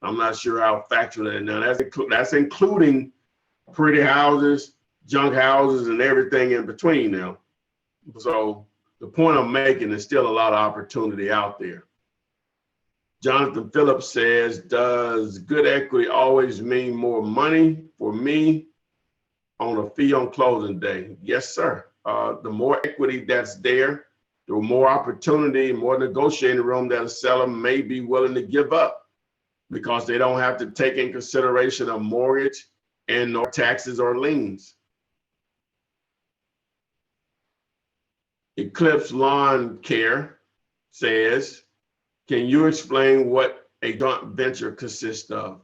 I'm not sure how factual that is. Now that's including pretty houses, junk houses, and everything in between now. So the point I'm making is still a lot of opportunity out there. Jonathan Phillips says, does good equity always mean more money for me on a fee on closing day? Yes, sir. The more equity that's there, the more opportunity, more negotiating room that a seller may be willing to give up, because they don't have to take in consideration a mortgage and no taxes or liens. Eclipse Lawn Care says, can you explain what a joint venture consists of?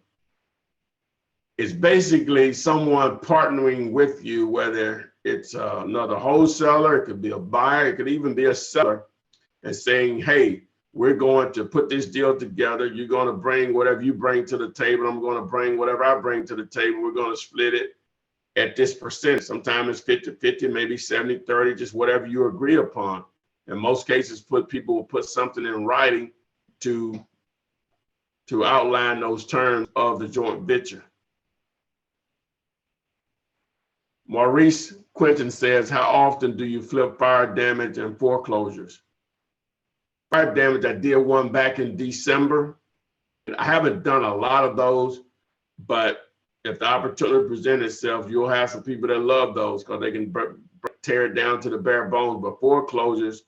It's basically someone partnering with you, whether it's another wholesaler, it could be a buyer, it could even be a seller, and saying, hey, we're going to put this deal together. You're going to bring whatever you bring to the table. I'm going to bring whatever I bring to the table. We're going to split it at this percent. Sometimes it's 50-50, maybe 70-30, just whatever you agree upon. In most cases, people will put something in writing to outline those terms of the joint venture. Maurice Quinton says, how often do you flip fire damage and foreclosures? Fire damage, I did one back in December. I haven't done a lot of those, but if the opportunity presents itself, you'll have some people that love those because they can tear it down to the bare bones. But foreclosures,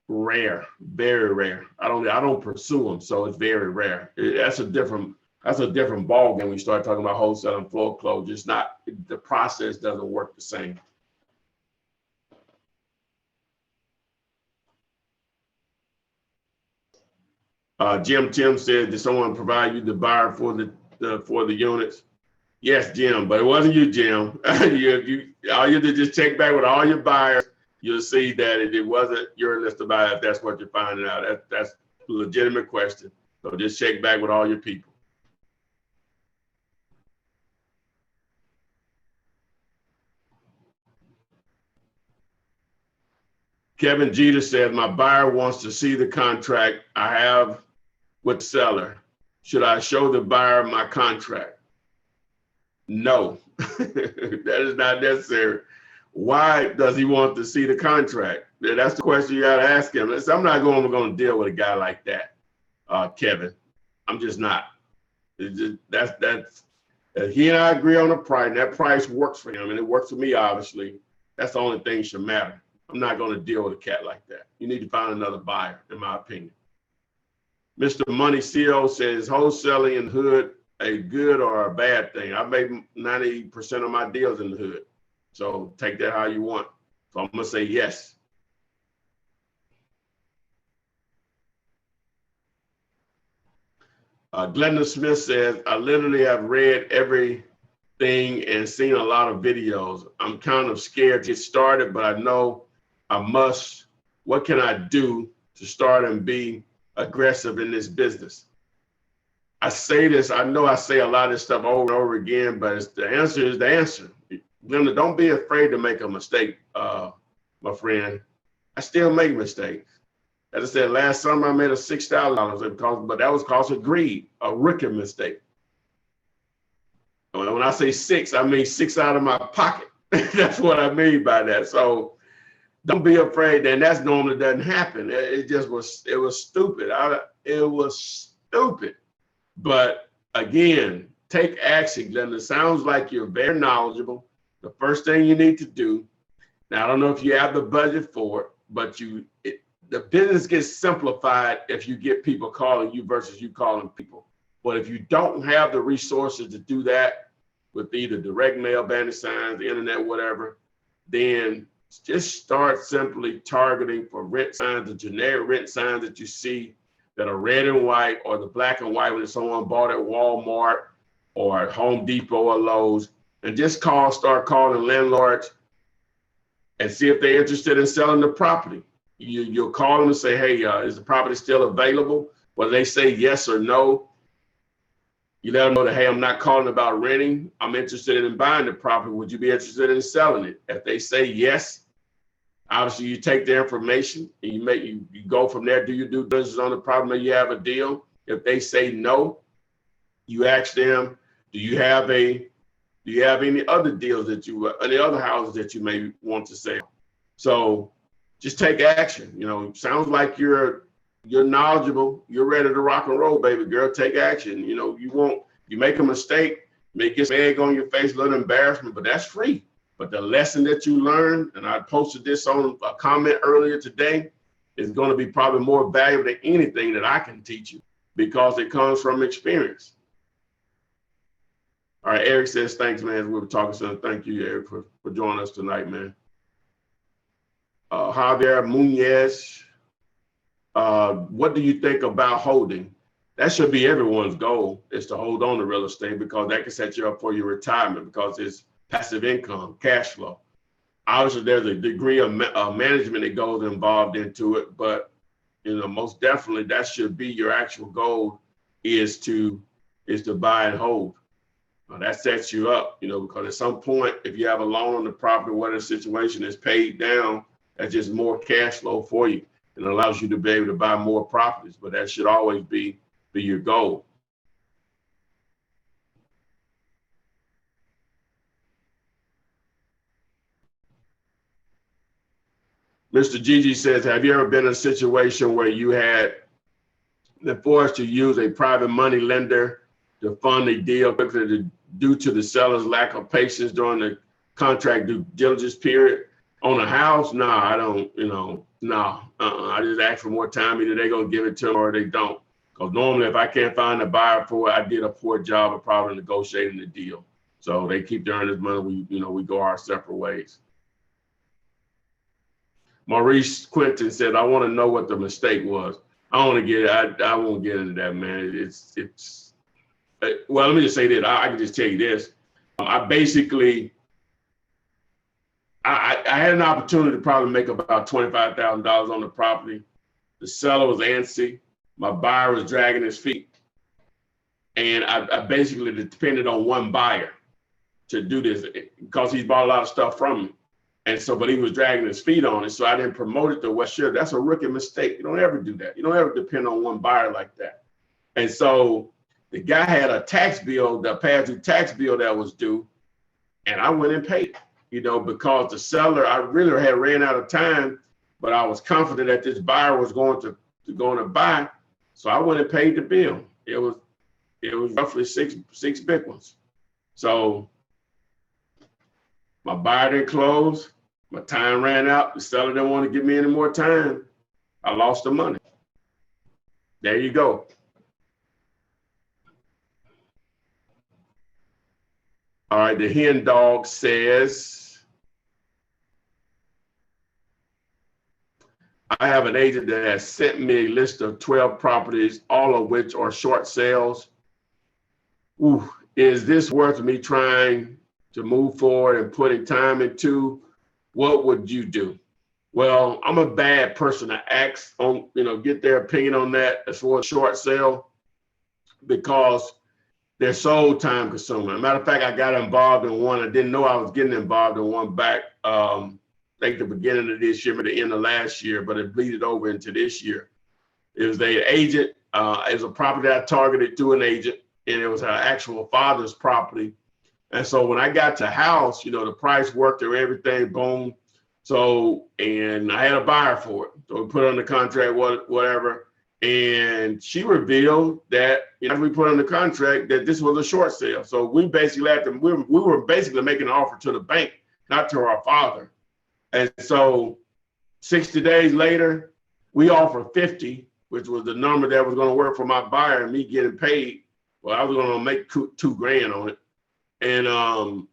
rare, very rare. I don't pursue them, so it's very rare. That's a different ball game when you start talking about wholesaling foreclosures. It's not, the process doesn't work the same. Jim Tim said, did someone provide you the buyer for the units? Yes, Jim, but it wasn't you, Jim. All you did just check back with all your buyers. You'll see that it wasn't your list of buyers. If that's what you're finding out. That's a legitimate question. So just check back with all your people. Kevin Jeter said, my buyer wants to see the contract I have with the seller. Should I show the buyer my contract? No, that is not necessary. Why does he want to see the contract? That's the question you got to ask him. I'm not going to deal with a guy like that, Kevin. I'm just not. That's he and I agree on the price. And that price works for him, and it works for me. Obviously, that's the only thing that should matter. I'm not going to deal with a cat like that. You need to find another buyer, in my opinion. Mr. Money CO says, wholesaling in the hood a good or a bad thing? I make 90% of my deals in the hood. So take that how you want. So I'm going to say yes. Glenda Smith says, I literally have read everything and seen a lot of videos. I'm kind of scared to get started, but I know I must. What can I do to start and be aggressive in this business? I say this, I know I say a lot of this stuff over and over again, but the answer is the answer. Glenda, don't be afraid to make a mistake, my friend. I still make mistakes. As I said, last summer I made a $6,000, but that was because of greed, a rookie mistake. When I say six, I mean 6 out of my pocket. That's what I mean by that. So don't be afraid. And that's normally doesn't happen. It was stupid. It was stupid. But again, take action, Glenda. It sounds like you're very knowledgeable. The first thing you need to do, now I don't know if you have the budget for it, but the business gets simplified if you get people calling you versus you calling people. But if you don't have the resources to do that with either direct mail, banner signs, the internet, whatever, then just start simply targeting for rent signs, the generic rent signs that you see that are red and white, or the black and white when someone bought at Walmart or at Home Depot or Lowe's, and just start calling landlords and see if they're interested in selling the property. You'll call them and say, hey, is the property still available? Whether they say yes or no, you let them know that, hey, I'm not calling about renting. I'm interested in buying the property. Would you be interested in selling it? If they say yes, obviously you take their information and you go from there. Do you do business on the property? Maybe you have a deal. If they say no, you ask them, do you have any other deals any other houses that you may want to sell? So just take action. Sounds like you're knowledgeable. You're ready to rock and roll, baby girl. Take action. You make a mistake, may get some egg on your face, a little embarrassment, but that's free. But the lesson that you learned, and I posted this on a comment earlier today, is going to be probably more valuable than anything that I can teach you because it comes from experience. All right, Eric says, thanks, man. We were talking, so thank you, Eric, for joining us tonight, man. Javier Munez, what do you think about holding? That should be everyone's goal, is to hold on to real estate, because that can set you up for your retirement, because it's passive income, cash flow. Obviously, there's a degree of management that goes involved into it, but most definitely that should be your actual goal, is to buy and hold. That sets you up, because at some point, if you have a loan on the property, whether the situation is paid down, That's just more cash flow for you and allows you to be able to buy more properties. But that should always be your goal. Mr. Gigi says, have you ever been in a situation where you had been forced to use a private money lender to fund a deal quickly due to the seller's lack of patience during the contract due diligence period? On a house, no, I don't, no. I just ask for more time. Either they're going to give it to them or they don't. Because normally if I can't find a buyer for it, I did a poor job of probably negotiating the deal. So they keep their earnest money. We go our separate ways. Maurice Quinton said, I want to know what the mistake was. I want to get it. I won't get into that, man. It's well, let me just say this. I can just tell you this. I basically, I had an opportunity to probably make about $25,000 on the property. The seller was antsy. My buyer was dragging his feet. And I basically depended on one buyer to do this because he's bought a lot of stuff from me. And so, but he was dragging his feet on it. So I didn't promote it to West Shore. That's a rookie mistake. You don't ever do that. You don't ever depend on one buyer like that. And so the guy had a tax bill, the past due tax bill that was due. And I went and paid, because the seller, I really had ran out of time, but I was confident that this buyer was going to buy. So I went and paid the bill. It was roughly six big ones. So my buyer didn't close. My time ran out. The seller didn't want to give me any more time. I lost the money. There you go. All right, the hen dog says, I have an agent that has sent me a list of 12 properties, all of which are short sales. Ooh, is this worth me trying to move forward and putting time into? What would you do? Well, I'm a bad person to ask on, get their opinion on that as far as short sale, because they're so time consuming. As a matter of fact, I got involved in one. I didn't know I was getting involved in one back, I think the beginning of this year, maybe the end of last year, but it bleeded over into this year. It was an agent. It was a property I targeted through an agent, and it was her actual father's property. And so when I got to the house, the price worked or everything, boom. So, and I had a buyer for it. So we put on the contract, whatever. And she revealed that, as we put on the contract, that this was a short sale. So we basically we were basically making an offer to the bank, not to our father. And so 60 days later, we offered 50, which was the number that was going to work for my buyer and me getting paid. Well, I was going to make $2,000 on it. And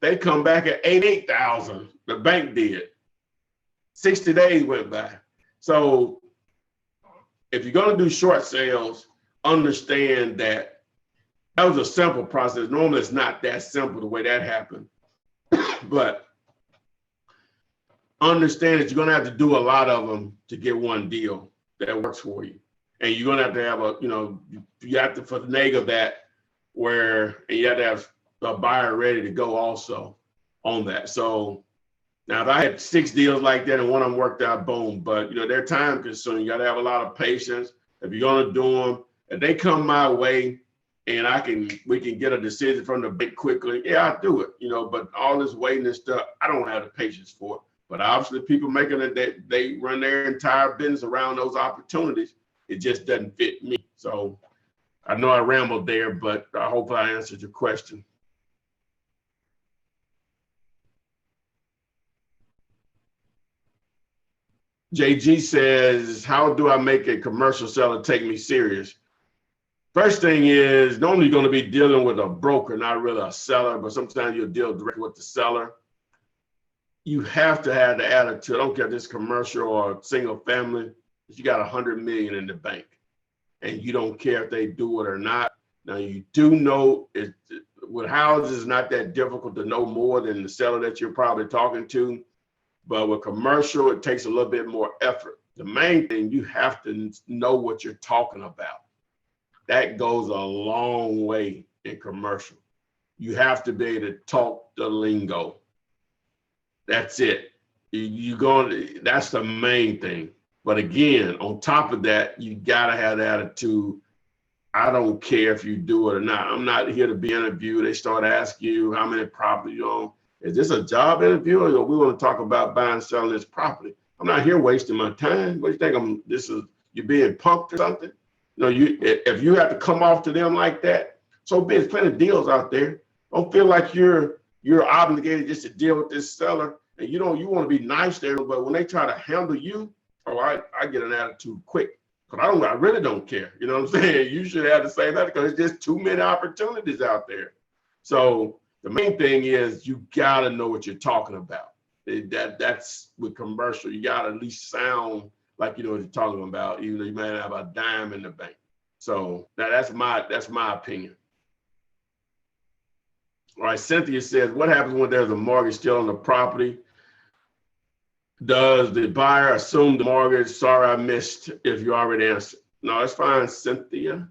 they come back at $88,000. The bank did. 60 days went by. So if you're going to do short sales, understand that was a simple process. Normally, it's not that simple the way that happened. But understand that you're going to have to do a lot of them to get one deal that works for you. And you're going to have you have to finagle that and you have to have a buyer ready to go also on that. So now if I had 6 deals like that and one of them worked out, boom, but they're time consuming. You got to have a lot of patience. If you're going to do them, if they come my way and we can get a decision from the bank quickly, yeah, I'll do it, but all this waiting and stuff, I don't have the patience for it. But obviously people making it, they run their entire business around those opportunities. It just doesn't fit me. So I know I rambled there, but I hope I answered your question. JG says, how do I make a commercial seller take me serious? First thing is, normally you're going to be dealing with a broker, not really a seller, but sometimes you'll deal directly with the seller. You have to have the attitude. I don't care if it's commercial or single family, if you got 100 million in the bank and you don't care if they do it or not. Now you do know with houses, it's not that difficult to know more than the seller that you're probably talking to. But with commercial, it takes a little bit more effort. The main thing, you have to know what you're talking about. That goes a long way in commercial. You have to be able to talk the lingo. That's it. you going, that's the main thing. But again, on top of that, you gotta have the attitude. I don't care if you do it or not. I'm not here to be interviewed. They start asking you how many properties you own. Is this a job interview, or we want to talk about buying and selling this property? I'm not here wasting my time. What do you think you being punked or something? If you have to come off to them like that, so be it. There's plenty of deals out there. Don't feel like you're obligated just to deal with this seller. And you want to be nice there, but when they try to handle you, I get an attitude quick. Because I really don't care. You know what I'm saying? You should have the same attitude because there's just too many opportunities out there. So the main thing is you gotta know what you're talking about. That's with commercial. You gotta at least sound like you know what you're talking about, even though you might have a dime in the bank. So that's my opinion. All right, Cynthia says, what happens when there's a mortgage still on the property? Does the buyer assume the mortgage? Sorry, I missed if you already answered. No, it's fine, Cynthia.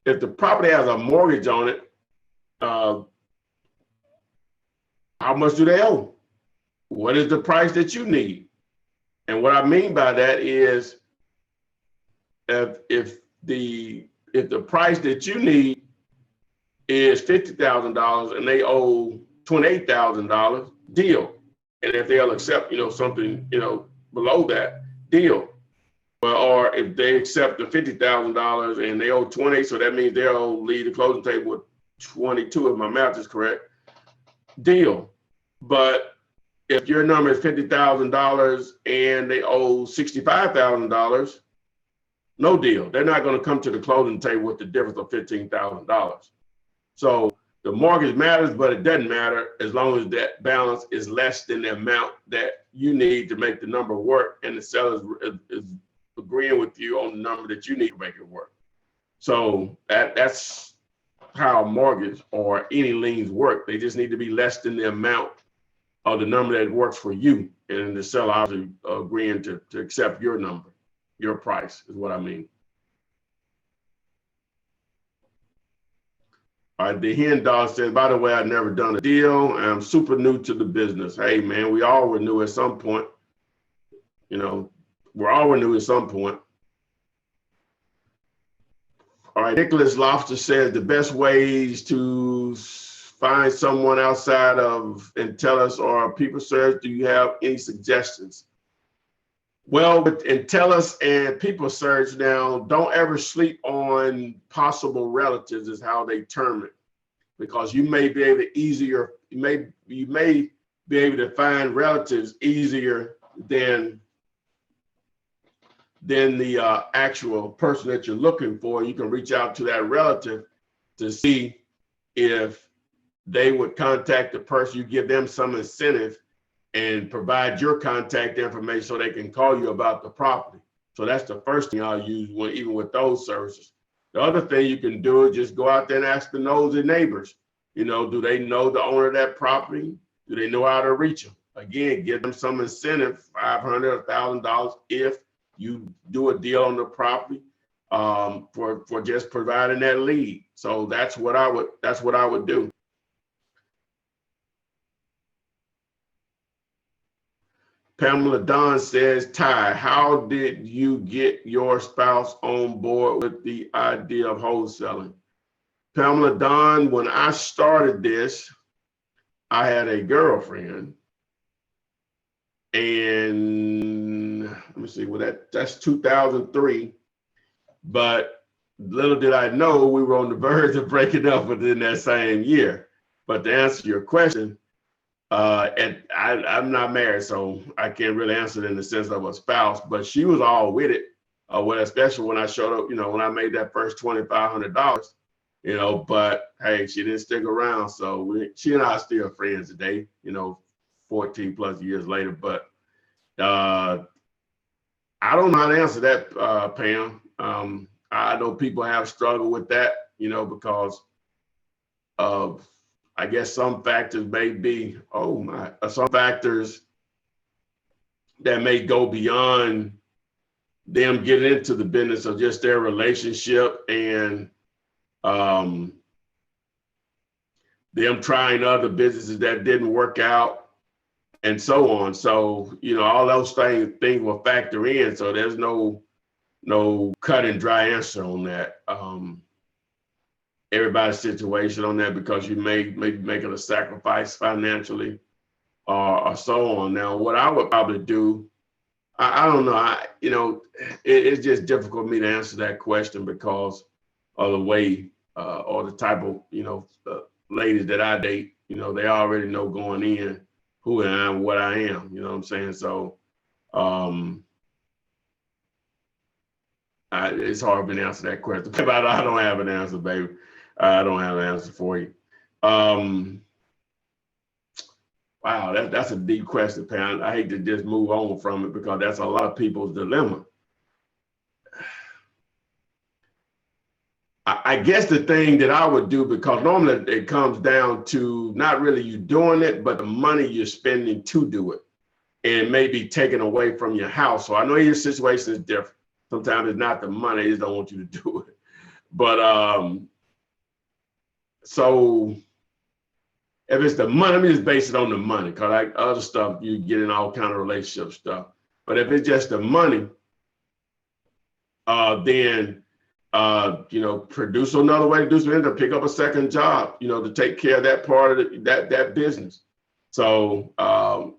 If the property has a mortgage on it, how much do they owe? What is the price that you need? And what I mean by that is if the price that you need is $50,000 and they owe $28,000, deal. And if they'll accept, something, below that, deal. Well, or if they accept the $50,000 and they owe 20, so that means they'll leave the closing table with 22, if my math is correct, deal. But if your number is $50,000 and they owe $65,000, no deal. They're not going to come to the closing table with the difference of $15,000. So the mortgage matters, but it doesn't matter as long as that balance is less than the amount that you need to make the number work, and the seller is agreeing with you on the number that you need to make it work. So that's how a mortgage or any liens work. They just need to be less than the amount of the number that works for you, and the seller obviously agreeing to accept your number, your price is what I mean. All right, the hen dog says, by the way, I've never done a deal. I'm super new to the business. Hey, man, we all were new at some point. We're all new at some point. All right, Nicholas Loftus says, the best ways to find someone outside of Entellus or People Search, do you have any suggestions? Well, with Entellus and People Search now, don't ever sleep on possible relatives is how they term it, because you may be able to you may be able to find relatives easier than the actual person that you're looking for. You can reach out to that relative to see if they would contact the person. You give them some incentive and provide your contact information so they can call you about the property. So that's the first thing I'll use even with those services. The other thing you can do is just go out there and ask the nosy neighbors. Do they know the owner of that property? Do they know how to reach them? Again, give them some incentive, $500, $1,000 if you do a deal on the property for just providing that lead. So that's what I would do. Pamela Don says, Ty, how did you get your spouse on board with the idea of wholesaling? Pamela Don, when I started this, I had a girlfriend, and let me see, well, that's 2003, but little did I know we were on the verge of breaking up within that same year. But to answer your question, and I'm not married, so I can't really answer it in the sense of a spouse, but she was all with it, especially when I showed up, when I made that first $2,500, but hey, she didn't stick around. So she and I are still friends today, 14 plus years later, but I don't know how to answer that, Pam. I know people have struggled with that, because of, I guess some factors may be, some factors that may go beyond them getting into the business of just their relationship and them trying other businesses that didn't work out. and so on. So, all those things will factor in. So there's no cut and dry answer on that. Everybody's situation on that, because you may be making a sacrifice financially or so on. Now, what I would probably do, I don't know. It's just difficult for me to answer that question because of the way or the type of, ladies that I date, they already know going in who I am, what I am, you know what I'm saying? So it's hard for me to answer that question. But I don't have an answer, baby. I don't have an answer for you. Wow, that's a deep question, Pam. I hate to just move on from it because that's a lot of people's dilemma. I guess the thing that I would do, because normally it comes down to not really you doing it, but the money you're spending to do it, and maybe taken away from your house. So I know your situation is different. Sometimes it's not the money, they just don't want you to do it. But so if it's the money, let me just base it on the money, because like other stuff, you get in all kind of relationship stuff. But if it's just the money, then produce another way to do something, to pick up a second job, to take care of that part of that business. So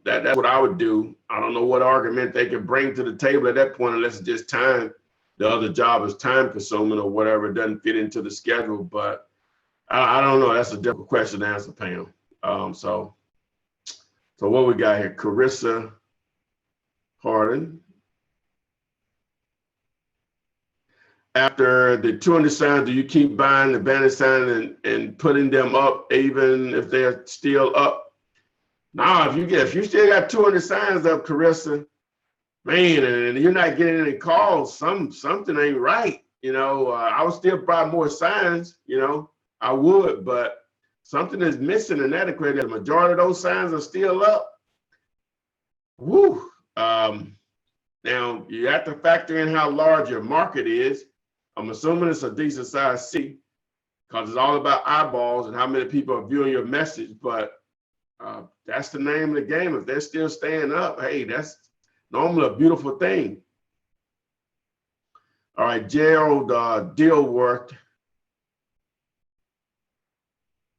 that's what I would do. I don't know what argument they can bring to the table at that point, unless it's just time. The other job is time consuming or whatever, it doesn't fit into the schedule. But I don't know. That's a difficult question to answer, Pam. So what we got here? Carissa Harden. After the 200 signs, do you keep buying the banner signs and putting them up even if they're still up? Now, if you still got 200 signs up, Carissa, man, and you're not getting any calls, something ain't right. I would still buy more signs, I would, but something is missing in that equation. The majority of those signs are still up. Woo. Now, you have to factor in how large your market is. I'm assuming it's a decent size C, because it's all about eyeballs and how many people are viewing your message. But that's the name of the game. If they're still staying up, hey, that's normally a beautiful thing. All right, Gerald Dilworth.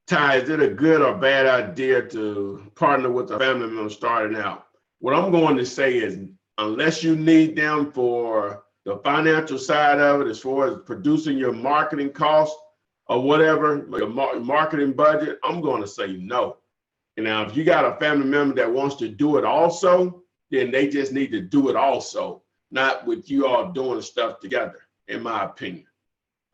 Ty, is it a good or bad idea to partner with a family member starting out? What I'm going to say is, unless you need them for the financial side of it, as far as producing your marketing costs or whatever, your marketing budget, I'm going to say no. And now, if you got a family member that wants to do it also, then they just need to do it also, not with you all doing stuff together, in my opinion.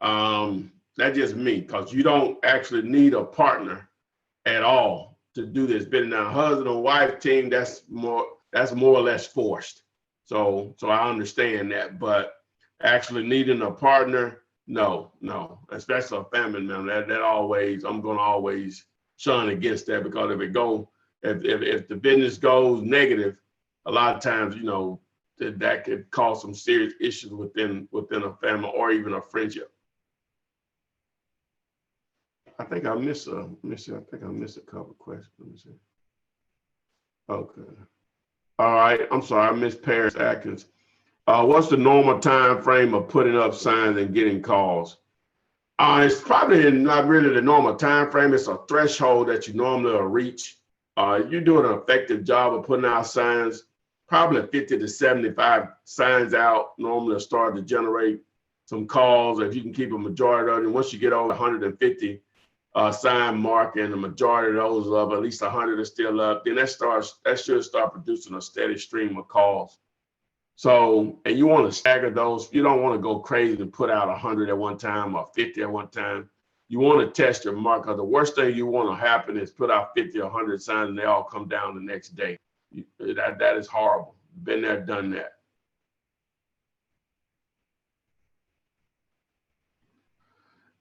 That's just me, because you don't actually need a partner at all to do this. Being a husband and wife team, that's more or less forced. So I understand that, but actually needing a partner, no, especially a family member. That always, I'm going to always shun against that, because if the business goes negative, a lot of times, that could cause some serious issues within a family or even a friendship. I think I missed a couple questions. Let me see. Okay. All right. I'm sorry. I missed Paris Atkins. What's the normal time frame of putting up signs and getting calls? It's probably not really the normal time frame. It's a threshold that you normally will reach. You're doing an effective job of putting out signs. Probably 50 to 75 signs out normally will start to generate some calls. If you can keep a majority of them, once you get over 150 sign mark, and the majority of those up, at least 100 are still up, then that should start producing a steady stream of calls. So, and you want to stagger those. You don't want to go crazy and put out 100 at one time or 50 at one time. You want to test your mark, because the worst thing you want to happen is put out 50 or 100 signs and they all come down the next day. That is horrible. Been there, done that.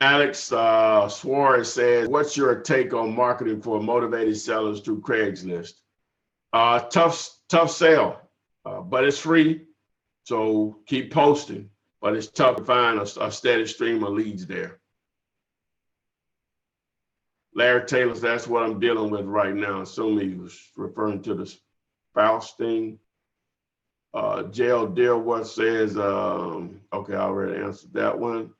Alex Suarez says, what's your take on marketing for motivated sellers through Craigslist? Tough sale, but it's free. So keep posting, but it's tough to find a steady stream of leads there. Larry Taylor, that's what I'm dealing with right now. Assuming he was referring to Faustin. JL Dearworth says, okay, I already answered that one.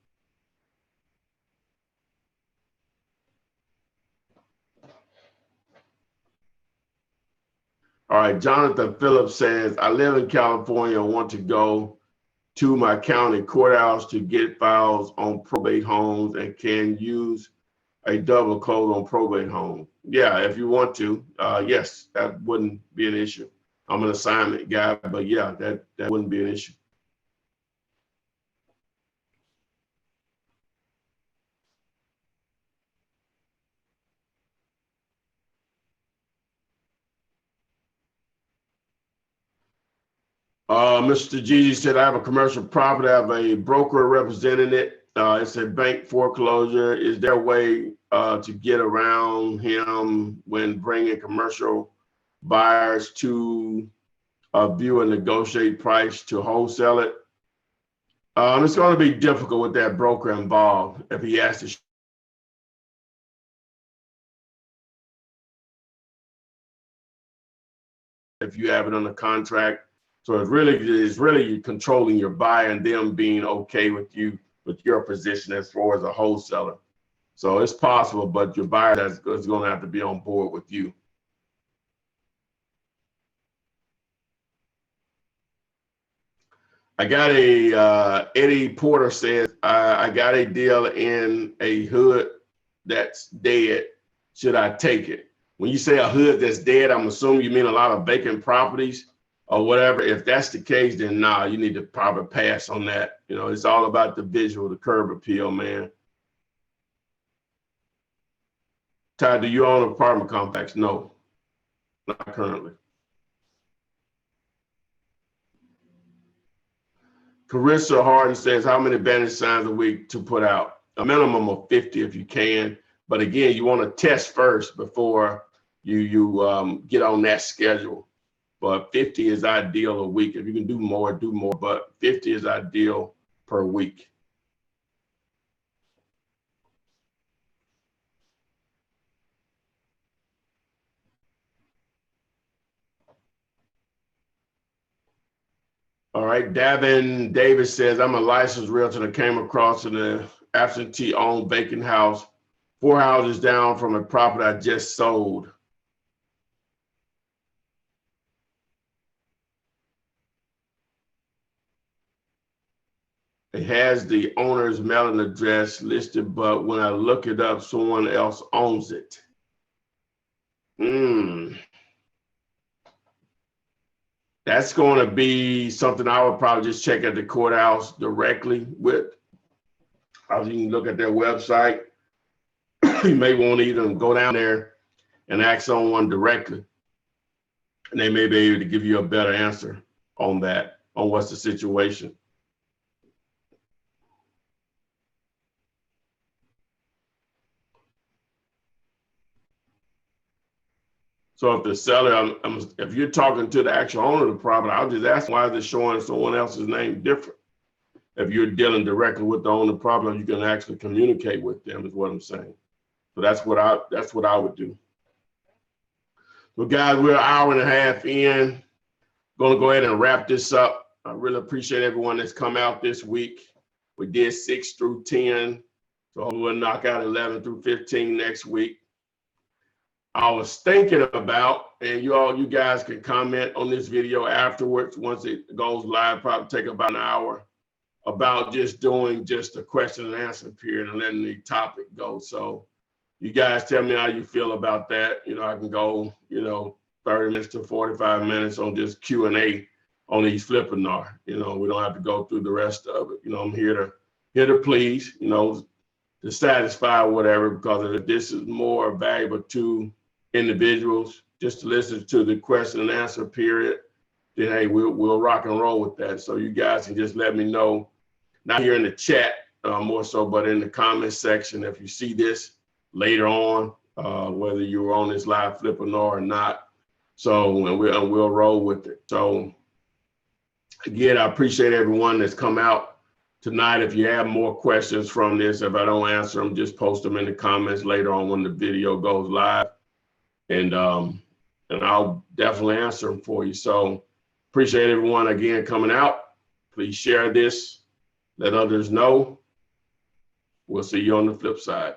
All right, Jonathan Phillips says, I live in California and want to go to my county courthouse to get files on probate homes and can use a double close on probate home. Yeah, if you want to, yes, that wouldn't be an issue. I'm an assignment guy, but yeah, that wouldn't be an issue. Mr. Gigi said, I have a commercial property. I have a broker representing it. It's a bank foreclosure. Is there a way to get around him when bringing commercial buyers to view and negotiate price to wholesale it? It's going to be difficult with that broker involved if he has to. If you have it on a contract. So it's really controlling your buyer and them being okay with you, with your position as far as a wholesaler. So it's possible, but your buyer is going to have to be on board with you. I got Eddie Porter says, I got a deal in a hood that's dead. Should I take it? When you say a hood that's dead, I'm assuming you mean a lot of vacant properties or whatever. If that's the case, then nah, you need to probably pass on that. You know, it's all about the visual, the curb appeal, man. Ty, do you own an apartment complex? No, not currently. Carissa Harden says, how many banner signs a week to put out? A minimum of 50 if you can. But again, you want to test first before you get on that schedule. But 50 is ideal a week. If you can do more, but 50 is ideal per week. All right, Davin Davis says, I'm a licensed realtor that came across in an absentee owned vacant house, 4 houses down from a property I just sold. It has the owner's mailing address listed, but when I look it up, someone else owns it. That's going to be something I would probably just check at the courthouse directly with. You can look at their website. You may want to even go down there and ask someone directly, and they may be able to give you a better answer on that, on what's the situation. So if the seller, if you're talking to the actual owner of the property, I'll just ask why is it showing someone else's name different? If you're dealing directly with the owner of the property, you can actually communicate with them, is what I'm saying. So that's what I would do. Well, guys, we're an hour and a half in. Going to go ahead and wrap this up. I really appreciate everyone that's come out this week. We did 6 through 10. So we'll knock out 11 through 15 next week. I was thinking about, and you guys can comment on this video afterwards once it goes live, probably take about an hour, about just doing just a question and answer period and letting the topic go. So you guys tell me how you feel about that. You know, I can go, 30 minutes to 45 minutes on just Q&A on these Flippinar. We don't have to go through the rest of it. I'm here to please, to satisfy whatever, because if this is more valuable to individuals just to listen to the question and answer period, then hey, we'll rock and roll with that. So you guys can just let me know, not here in the chat more so, but in the comment section if you see this later on, whether you were on this live Flippinar or not. So and we'll roll with it. So again, I appreciate everyone that's come out tonight. If you have more questions from this, if I don't answer them, just post them in the comments later on when the video goes live. And and I'll definitely answer them for you. So appreciate everyone again coming out. Please share this, let others know. We'll see you on the flip side.